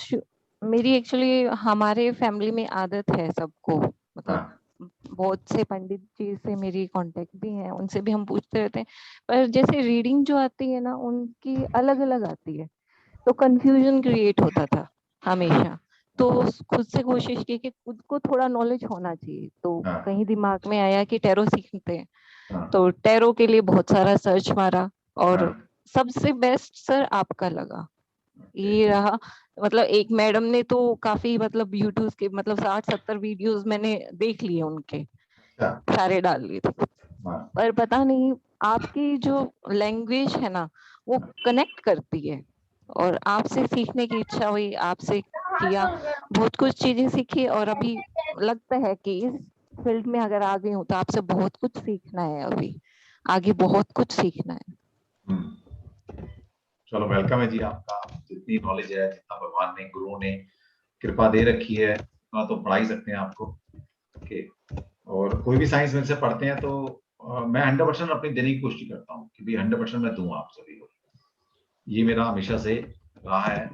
[SPEAKER 18] मेरी एक्चुअली हमारे फैमिली में आदत है सबको, मतलब बहुत से पंडित जी से मेरी कांटेक्ट भी है, उनसे भी हम पूछते रहते हैं, पर जैसे रीडिंग जो आती है ना उनकी अलग अलग आती है, तो कंफ्यूजन क्रिएट होता था हमेशा। तो खुद से कोशिश की कि खुद को थोड़ा नॉलेज होना चाहिए, तो कहीं दिमाग में आया कि टैरो सीखते हैं, तो टैरो के लिए बहुत सारा सर्च मारा और सबसे बेस्ट सर आपका लगा। ये रहा। मतलब एक मैडम ने तो काफी मतलब यूट्यूब के मतलब 60-70 वीडियोस मैंने देख लिए उनके, सारे डाल लिए थे, पर पता नहीं आपकी जो लैंग्वेज है ना वो कनेक्ट करती है, और आपसे सीखने की इच्छा हुई, आपसे किया, बहुत कुछ चीजें सीखी, और अभी लगता है कि इस फील्ड में अगर आ गई हूँ तो आपसे बहुत कुछ सीखना है, अभी आगे बहुत कुछ सीखना है।
[SPEAKER 1] चलो वेलकम है जी आपका। जितनी नॉलेज है, जितना भगवान ने, गुरुओं ने कृपा दे रखी है, उतना तो पढ़ा ही सकते हैं आपको। ओके, और कोई भी साइंस में से पढ़ते हैं तो मैं 100% अपनी देने की कोशिश करता हूँ कि भाई 100% मैं दूं आप सभी को। ये मेरा हमेशा से रहा है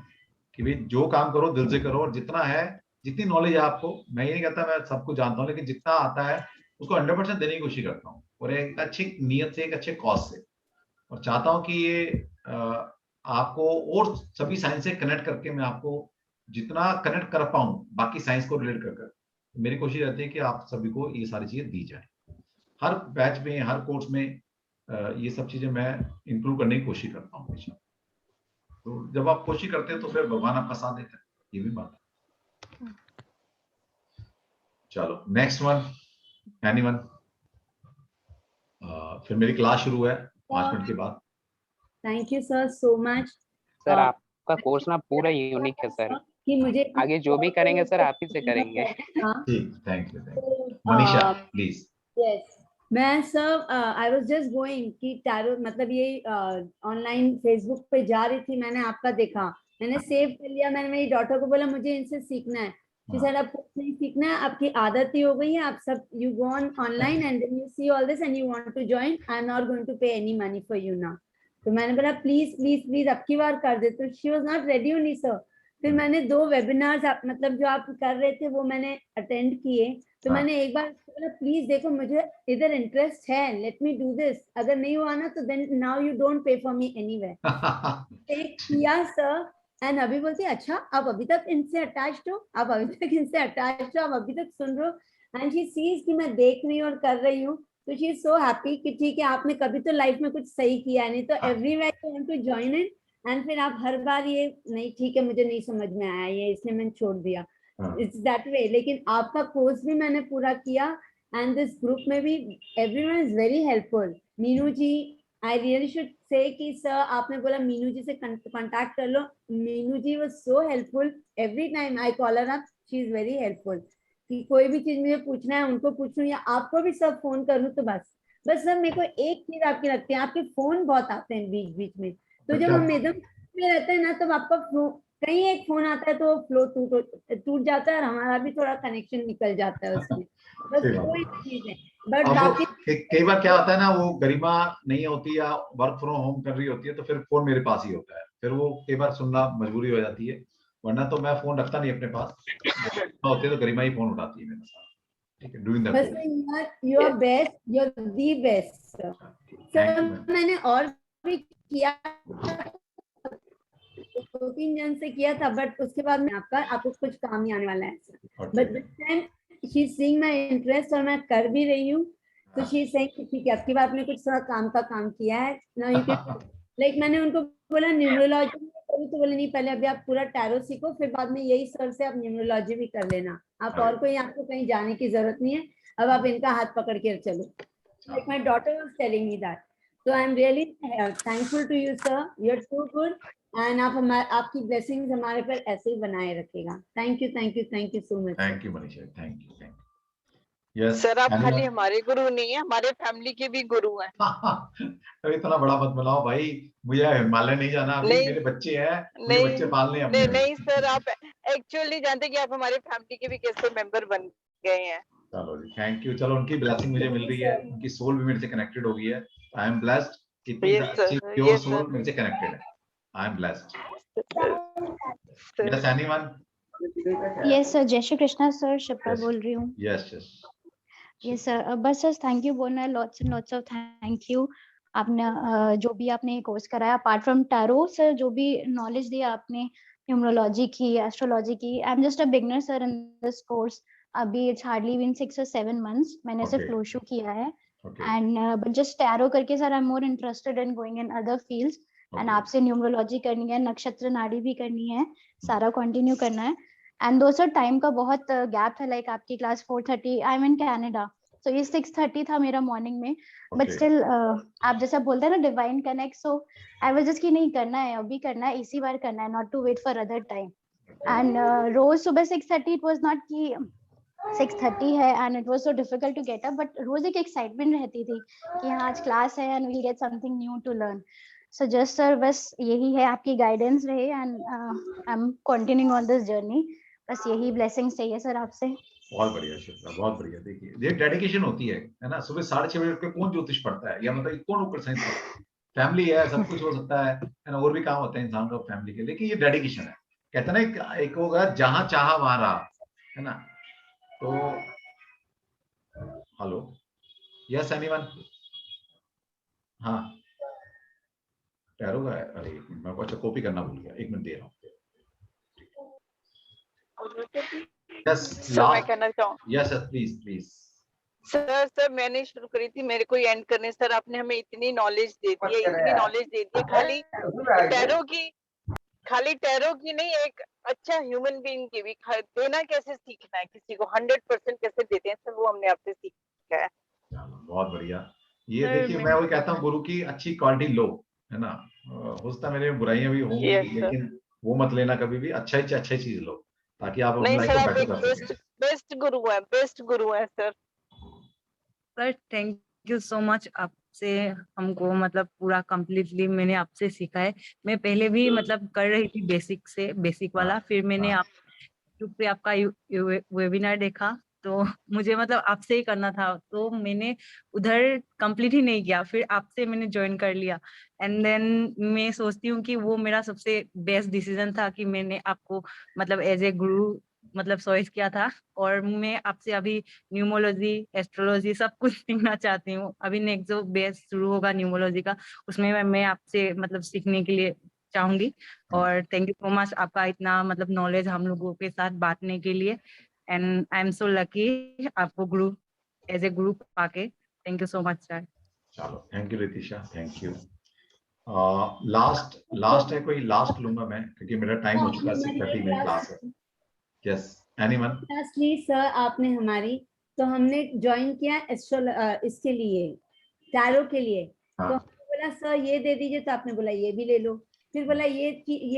[SPEAKER 1] कि भाई जो काम करो दिल से करो, और जितना है, जितनी नॉलेज है आपको, मैं ये नहीं कहता मैं सब कुछ जानता हूँ, लेकिन जितना आता है उसको 100% देने की कोशिश करता हूँ, और एक अच्छी नीयत से, एक अच्छे कॉज से, और चाहता हूँ कि ये आपको और सभी साइंस से कनेक्ट करके मैं आपको जितना कनेक्ट कर पाऊँ बाकी साइंस को रिलेट कर, मेरी कोशिश रहती है कि आप सभी को ये सारी चीजें दी जाए। हर बैच में, हर कोर्स में ये सब चीजें मैं इंक्लूड करने की कोशिश करता हूँ हमेशा। तो जब आप कोशिश करते हैं तो फिर भगवान आपका साथ देता है, ये भी बात है। चलो नेक्स्ट वन, एनीवन? फिर मेरी क्लास शुरू है 5 मिनट के बाद।
[SPEAKER 19] Thank you sir so much.
[SPEAKER 17] Sir आपका कोर्स ना पूरा यूनिक है सर,
[SPEAKER 19] कि मुझे
[SPEAKER 17] आगे जो भी करेंगे सर आप ही से करेंगे।
[SPEAKER 1] ठीक, thank you. Manisha please.
[SPEAKER 19] Yes, मैं sir I was just going कि टैरो मतलब ये ऑनलाइन फेसबुक पे जा रही थी, मैंने आपका देखा, मैंने सेव कर लिया, मैंने मेरी डॉटर को बोला मुझे इनसे सीखना है। She said आपको नहीं सीखना है, आपकी आदत ही हो गई है, आप सब you go on online and then you see all this and you want to join, I am not going to pay any money for you now. तो मैंने बोला प्लीज प्लीज प्लीज अब की बार कर दे, तो she was not ready only sir. फिर मैंने 2 webinars मतलब जो आप कर रहे थे वो मैंने अटेंड किए, तो मैंने एक बार बोला प्लीज देखो मुझे इधर इंटरेस्ट है, लेट मी डू दिस, अगर नहीं हुआ ना तो then now you don't pay for me anywhere. किया सर, एंड अभी बोलती अच्छा आप अभी तक इनसे अटैच्ड हो, आप अभी तक इनसे अटैच्ड हो, आप अभी तक सुन रहे हो, एंड शी सीज कि मैं देख रही हूँ और कर रही हूँ, तो शी इज सो हैप्पी कि ठीक है आपने कभी तो लाइफ में कुछ सही किया नहीं, तो everywhere you want to join in, and फिर आप हर बार ये नहीं ठीक है मुझे नहीं समझ में आया ये इसलिए मैंने छोड़ दिया, इट्स दैट वे। लेकिन आपका कोर्स भी मैंने पूरा किया, एंड दिस ग्रुप में भी everyone is very helpful. Meenu ji, I really should say कि सर आपने बोला मीनू जी से कांटेक्ट कर लो, Meenu ji was so helpful, every time I call her up she is very helpful, कि कोई भी चीज मुझे पूछना है उनको पूछूं या आपको भी सब फोन करूं तो बस सर मेरे को एक चीज आपकी लगती है, आपके फोन बहुत आते हैं बीच बीच में, तो जब हम एकदम में रहते हैं ना तब आपका कहीं एक फोन आता है तो फ्लो टूट जाता है और हमारा भी थोड़ा कनेक्शन निकल जाता है उसमें, बस कोई चीज है। बट बाकी
[SPEAKER 1] कई बार क्या होता है ना, वो गरिमा नहीं होती या वर्क फ्रॉम होम कर रही होती है तो फिर फोन मेरे पास ही होता है, फिर वो कई बार सुनना मजबूरी हो जाती है, वरना तो मैं फोन रखता नहीं अपने पास, होते तो गरिमा ही फोन उठाती है मेरे साथ। ठीक है, डूइंग दैट
[SPEAKER 19] बस you are best, you are the best sir. मैंने और भी किया 2-3 जन से किया था, बट उसके बाद में आपको कुछ काम नहीं आने वाला है sir, but this time she is seeing my interest और मैं कर भी रही हूँ, तो शी इज सेइंग ठीक है आपकी बात में कुछ थोड़ा काम किया है ना, यू कैन लाइक मैंने उनको बोला न्यूमरोलॉजी कभी, तो बोले नहीं पहले अभी आप पूरा टैरो सीखो, फिर बाद में यही सर से आप न्यूमरोलॉजी भी कर लेना, आप और कोई आपको कहीं जाने की जरूरत नहीं है, अब आप इनका हाथ पकड़ के चलो, like my daughter was telling me that, so I'm really thankful to you sir, you're too good, and आपकी blessings हमारे पर ऐसे ही बनाए रखेगा। Thank you so much.
[SPEAKER 1] Thank you Manisha, thank you. Yes
[SPEAKER 16] sir आप खाली हमारे गुरु नहीं है, हमारे फैमिली के भी गुरु हैं।
[SPEAKER 1] अरे इतना बड़ा मत बनाओ भाई, मुझे हिमालय नहीं जाना अभी, मेरे बच्चे हैं, मुझे बच्चे पालने हैं अपने।
[SPEAKER 16] नहीं सर, आप एक्चुअली जानते कि आप हमारे फैमिली के भी कैसे मेंबर बन गए हैं।
[SPEAKER 1] चलो जी, थैंक यू। चलो उनकी ब्लेसिंग मुझे मिल रही है, उनकी सोल भी मेरे से कनेक्टेड हो गई है, आई एम ब्लेस्ड, इतनी अच्छी प्योर सोल मेरे से कनेक्टेड है, I am blessed. Yes anyone?
[SPEAKER 20] Yes sir, जय श्री कृष्णा सर, शिप्रा बोल रही हूँ।
[SPEAKER 1] यस
[SPEAKER 20] यस सर, बस सर थैंक यू बोलना है, lots and lots of thank you. आपने जो भी आपने कोर्स कराया अपार्ट फ्रॉम टैरो सर, जो भी नॉलेज दिया आपने न्यूमरोलॉजी की, एस्ट्रोलॉजी की, I am just a beginner sir in this course, अभी it's hardly been 6 or 7 months मैंने सिर्फ फ्लो शो किया है, एंड जस्ट टैरो करके sir I am more interested in going in other fields, and आपसे numerology करनी है, नक्षत्र नाड़ी भी करनी है, सारा कंटिन्यू करना है। एंड दोस्तों टाइम का बहुत गैप था, लाइक आपकी class 4:30, I am in Canada, तो ये 6:30 था मेरा मॉर्निंग में, बट स्टिल आप जैसा बोलते हैं ना divine connect, so I was just कि नहीं करना है, अभी करना है, इसी बार करना है, not to wait for other time. And रोज सुबह 6:30, इट वाज नॉट कि 6:30 है and it was so difficult to get up, but रोज एक एक्साइटमेंट रहती थी कि हाँ आज क्लास है and we'll get something new to learn. So just sir बस यही है, आपकी गाइडेंस रहे and I am continuing on this journey, बस यही ब्लेसिंग्स चाहिए सर आपसे।
[SPEAKER 1] बहुत बढ़िया शिप्रा, बहुत बढ़िया। देखिए ये डेडिकेशन होती है ना, सुबह 6:30 बजे उठ के कौन ज्योतिष पढ़ता है, या मतलब कौन ऊपर साइंस पढ़ता है, फैमिली है, सब कुछ हो सकता है ना, और भी काम होते हैं इंसान का फैमिली के, लेकिन ये डेडिकेशन है। कहते हैं ना एक होगा जहां चाहा वहां रहा, है ना। तो हेलो, यस एनीवन, हाँ टैरो का है, अरे एक मिनट, मैं अच्छा कॉपी करना भूल गया, एक मिनट दे रहा हूँ।
[SPEAKER 16] सर मैं कहना चाहूँ,
[SPEAKER 1] yes sir please please.
[SPEAKER 16] Sir मैंने शुरू करी थी, मेरे को एंड करने, सर आपने हमें इतनी नॉलेज दे दी है, इतनी नॉलेज दे दी है, खाली टैरो की नहीं, एक अच्छा ह्यूमन बीइंग की भी, देना कैसे सीखना है किसी को, 100% कैसे देते हैं सर, वो हमने आपसे सीखा है।
[SPEAKER 1] बहुत बढ़िया। ये देखिए मैं वही कहता हूँ, गुरु की अच्छी क्वालिटी लो, है ना। हो सकता है मेरे में बुराइयां भी होंगी, लेकिन वो मत लेना कभी भी, अच्छा चीज लो, ताकि आप अपनी लाइफ को बेटर कर सकें।
[SPEAKER 16] बेस्ट गुरु है sir.
[SPEAKER 21] Sir thank you so much, आपसे हमको मतलब पूरा कंप्लीटली मैंने आपसे सीखा है। मैं पहले भी मतलब कर रही थी बेसिक वाला, फिर मैंने आप यूट्यूब पे आपका वेबिनार देखा, तो मुझे मतलब आपसे ही करना था, तो मैंने उधर कंप्लीट ही नहीं किया, फिर आपसे मैंने ज्वाइन कर लिया। एंड देन मैं सोचती हूँ कि वो मेरा सबसे बेस्ट डिसीजन था कि मैंने आपको मतलब एज ए गुरु मतलब चॉइस किया था। और मैं आपसे अभी न्यूमोलॉजी, एस्ट्रोलॉजी सब कुछ सीखना चाहती हूँ। अभी नेक्स्ट जो बेस शुरू होगा न्यूमोलॉजी का, उसमें मैं आपसे मतलब सीखने के लिए चाहूंगी। और थैंक यू सो मच आपका इतना मतलब नॉलेज हम लोगों के साथ बांटने के लिए, and I am so lucky आपको गुरु एज ए गुरु पाके। Thank you so much sir.
[SPEAKER 1] चलो thank you Ritisha, thank you. Last है कोई, लास्ट लूंगा मैं क्योंकि मेरा टाइम हो चुका है, 6:30 मेरी क्लास है। Yes anyone.
[SPEAKER 19] लास्टली सर आपने हमारी, तो हमने ज्वाइन किया इसके लिए, टैरो के लिए, तो हमने बोला सर ये दे दीजिए, तो आपने बोला ये भी ले लो, फिर बोला ये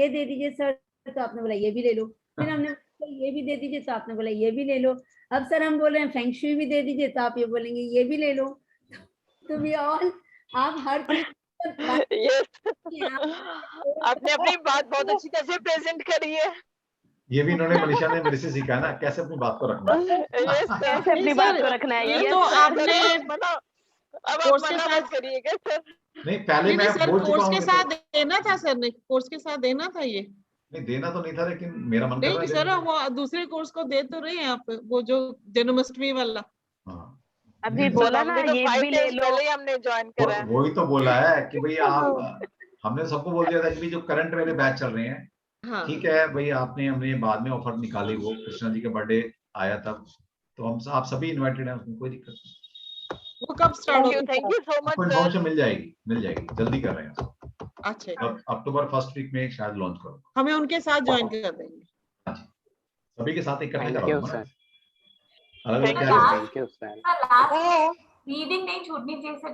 [SPEAKER 19] दे दीजिए सर, तो आपने बोला ये भी ले लो, फिर हमने ये भी दे दीजिए, तो आपने बोला ये भी ले लो। अब सर हम बोल रहे हैं फेंग शुई भी दे दीजिए, तो आप ये बोलेंगे ये भी ले लो। तो वी ऑल, आप हर
[SPEAKER 16] आपने अपनी बात बहुत अच्छी तरह से प्रेजेंट करी है।
[SPEAKER 1] ये भी इन्होंने मनीषा ने मेरे से सीखा है ना, कैसे अपनी बात को रखना है।
[SPEAKER 8] कैसे अपनी बात को रखना है,
[SPEAKER 16] ये तो आपने अब आप मना मत करिएगा सर।
[SPEAKER 1] नहीं पहले मैं बोल चुका हूँ।
[SPEAKER 22] कोर्स के साथ देना था सर ने, कोर्स के साथ देना था ये।
[SPEAKER 1] नहीं देना तो नहीं था, लेकिन मेरा मन कर रहा है।
[SPEAKER 22] सर वो दूसरे कोर्स को दे तो रहे हैं आप, वो जो जन्माष्टमी वाला।
[SPEAKER 8] अभी बोला ना ये भी ले लो,
[SPEAKER 16] पहले हमने ज्वाइन करा है।
[SPEAKER 1] वही तो बोला है कि भाई आप, हमने सबको बोल दिया था कि जो करंट मेरे बैच चल रहे हैं, ठीक है भाई, हमने बाद में ऑफर निकाली, वो कृष्णा जी का बर्थडे आया तब, तो हम आप सभी इनवाइटेड हैं, उसमें कोई दिक्कत नहीं।
[SPEAKER 22] वो कब स्टार्ट होगा?
[SPEAKER 16] Thank you so much sir.
[SPEAKER 1] Information मिल जाएगी, जल्दी कर रहे हैं।
[SPEAKER 22] अच्छा,
[SPEAKER 1] अक्टूबर फर्स्ट वीक में शायद लॉन्च करो।
[SPEAKER 22] हमें उनके साथ ज्वाइन कर देंगे।
[SPEAKER 1] सभी के साथ इकट्ठे
[SPEAKER 22] thank you sir.
[SPEAKER 1] Thank you
[SPEAKER 11] sir. Reading नहीं छूटनी चाहिए sir,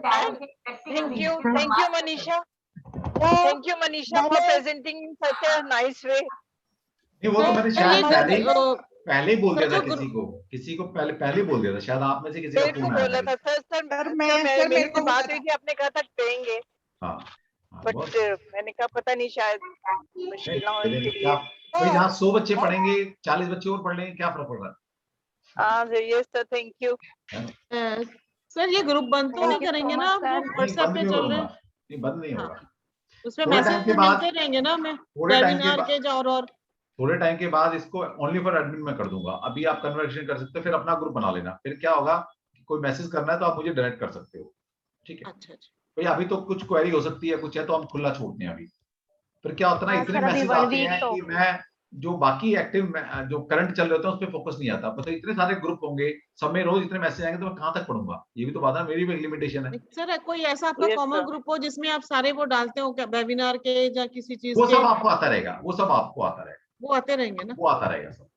[SPEAKER 16] thank you Manisha, thank you Manisha for presenting in such a nice way.
[SPEAKER 1] नहीं वो तो मैंने शायद पहले बोल दिया था, किसी को पहले बोल दिया था, शायद आप में से किसी का फोन
[SPEAKER 16] बोला था सर मेरे को बात हुई थी, आपने कहा था देंगे, बट मैंने कहा पता नहीं शायद मुश्किल ना हो इसके लिए।
[SPEAKER 1] भाई जहाँ 100 बच्चे पढ़ेंगे 40 बच्चे और पढ़ लेंगे, क्या फर्क पड़ रहा है।
[SPEAKER 16] Yes sir, thank you
[SPEAKER 22] sir. ये ग्रुप बंद तो नहीं करेंगे ना, व्हाट्सएप पे चल रहे हैं?
[SPEAKER 1] नहीं बंद नहीं होगा,
[SPEAKER 22] उसमें मैसेज मिलते रहेंगे ना हमें वेबिनार के और
[SPEAKER 1] थोड़े टाइम के बाद इसको ओनली फॉर एडमिन में कर दूंगा। अभी आप कन्वर्सेशन कर सकते हो, फिर अपना ग्रुप बना लेना, फिर क्या होगा कोई मैसेज करना है तो आप मुझे डायरेक्ट कर सकते हो, ठीक है।
[SPEAKER 22] अच्छा
[SPEAKER 1] भाई अभी तो कुछ क्वेरी हो सकती है, कुछ है तो हम खुला छोड़ते हैं अभी, फिर क्या होता है ना, इतने मैसेज आते हैं कि जो बाकी एक्टिव जो करंट चल रहे होते हैं उस पर फोकस नहीं आता। मतलब इतने सारे ग्रुप होंगे, सब में रोज इतने मैसेज आएंगे तो मैं कहाँ तक पढ़ूंगा, ये भी तो बात है, मेरी भी लिमिटेशन है।
[SPEAKER 22] सर कोई ऐसा आपका कॉमन ग्रुप हो जिसमें आप सारे वो डालते हो वेबिनार के या किसी चीज
[SPEAKER 1] वो
[SPEAKER 22] के?
[SPEAKER 1] सब आपको आता रहेगा, वो सब आपको आता रहेगा,
[SPEAKER 22] वो आते रहेंगे ना,
[SPEAKER 1] वो आता रहेगा सब,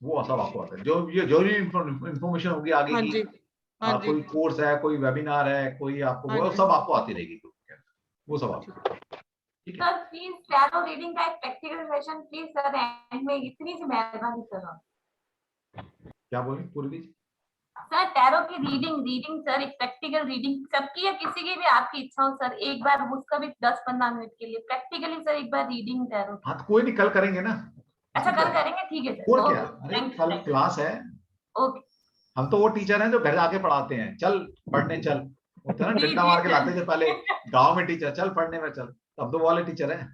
[SPEAKER 1] वो सब आपको आता है। जो ये जो भी इंफॉर्मेशन होगी आगे
[SPEAKER 22] हाँ
[SPEAKER 1] की,
[SPEAKER 22] जी, हाँ जी,
[SPEAKER 1] कोई कोर्स है, कोई वेबिनार है, कोई आपको
[SPEAKER 22] हाँ
[SPEAKER 1] वो
[SPEAKER 22] जी।
[SPEAKER 1] सब आपको आती रहेगी ग्रुप के अंदर, वो सब आपको।
[SPEAKER 11] सर प्लीज टैरो रीडिंग का एक practical session please sir, and में इतनी सी मेहरबानी करो।
[SPEAKER 1] क्या बोले पूर्वी?
[SPEAKER 11] सर टैरो की रीडिंग सर, एक प्रैक्टिकल रीडिंग सबकी या किसी की भी आपकी इच्छा हो सर, एक बार उसका भी 10-15 मिनट के लिए प्रैक्टिकली सर एक बार रीडिंग टैरो।
[SPEAKER 1] हाँ तो कोई नहीं, कल करेंगे ना।
[SPEAKER 11] अच्छा कल करेंगे, ठीक है सर।
[SPEAKER 1] और क्या, अरे कल क्लास है।
[SPEAKER 11] ओके।
[SPEAKER 1] हम तो वो टीचर हैं जो घर आके पढ़ाते हैं, चल पढ़ने चल, होता है ना डंडा मार के लाते थे पहले गांव में टीचर, चल पढ़ने में चल, तब तो वो वाले टीचर है।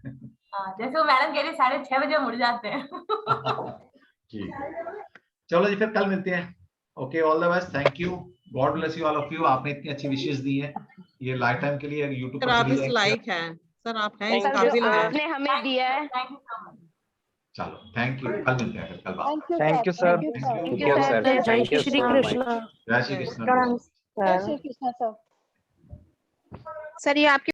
[SPEAKER 11] जैसे वो मैडम कह रही 6:30 बजे मुड़ जाते हैं।
[SPEAKER 1] ठीक है, चलो जी फिर कल मिलते हैं। Okay, all the best, thank you, God bless you all of you. आपने इतनी अच्छी विशेष दी है, ये लाइफ टाइम के लिए यूट्यूब
[SPEAKER 22] सर
[SPEAKER 1] पर
[SPEAKER 22] आप
[SPEAKER 1] चली
[SPEAKER 22] इस
[SPEAKER 1] जाएगी।
[SPEAKER 22] लायक हैं सर, आप हैं इस
[SPEAKER 8] सर
[SPEAKER 22] काबिल
[SPEAKER 8] जो
[SPEAKER 22] हैं।
[SPEAKER 8] आपने हमें दिया है,
[SPEAKER 1] चलो थैंक यू, कल मिलते हैं फिर, कल बात।
[SPEAKER 18] Thank you sir,
[SPEAKER 8] thank you sir, जय
[SPEAKER 18] thank you
[SPEAKER 8] Shri
[SPEAKER 18] so
[SPEAKER 8] Krishna.
[SPEAKER 18] Much.
[SPEAKER 1] जय श्री कृष्ण।
[SPEAKER 4] जय श्री कृष्ण सर।
[SPEAKER 22] सर ये आपकी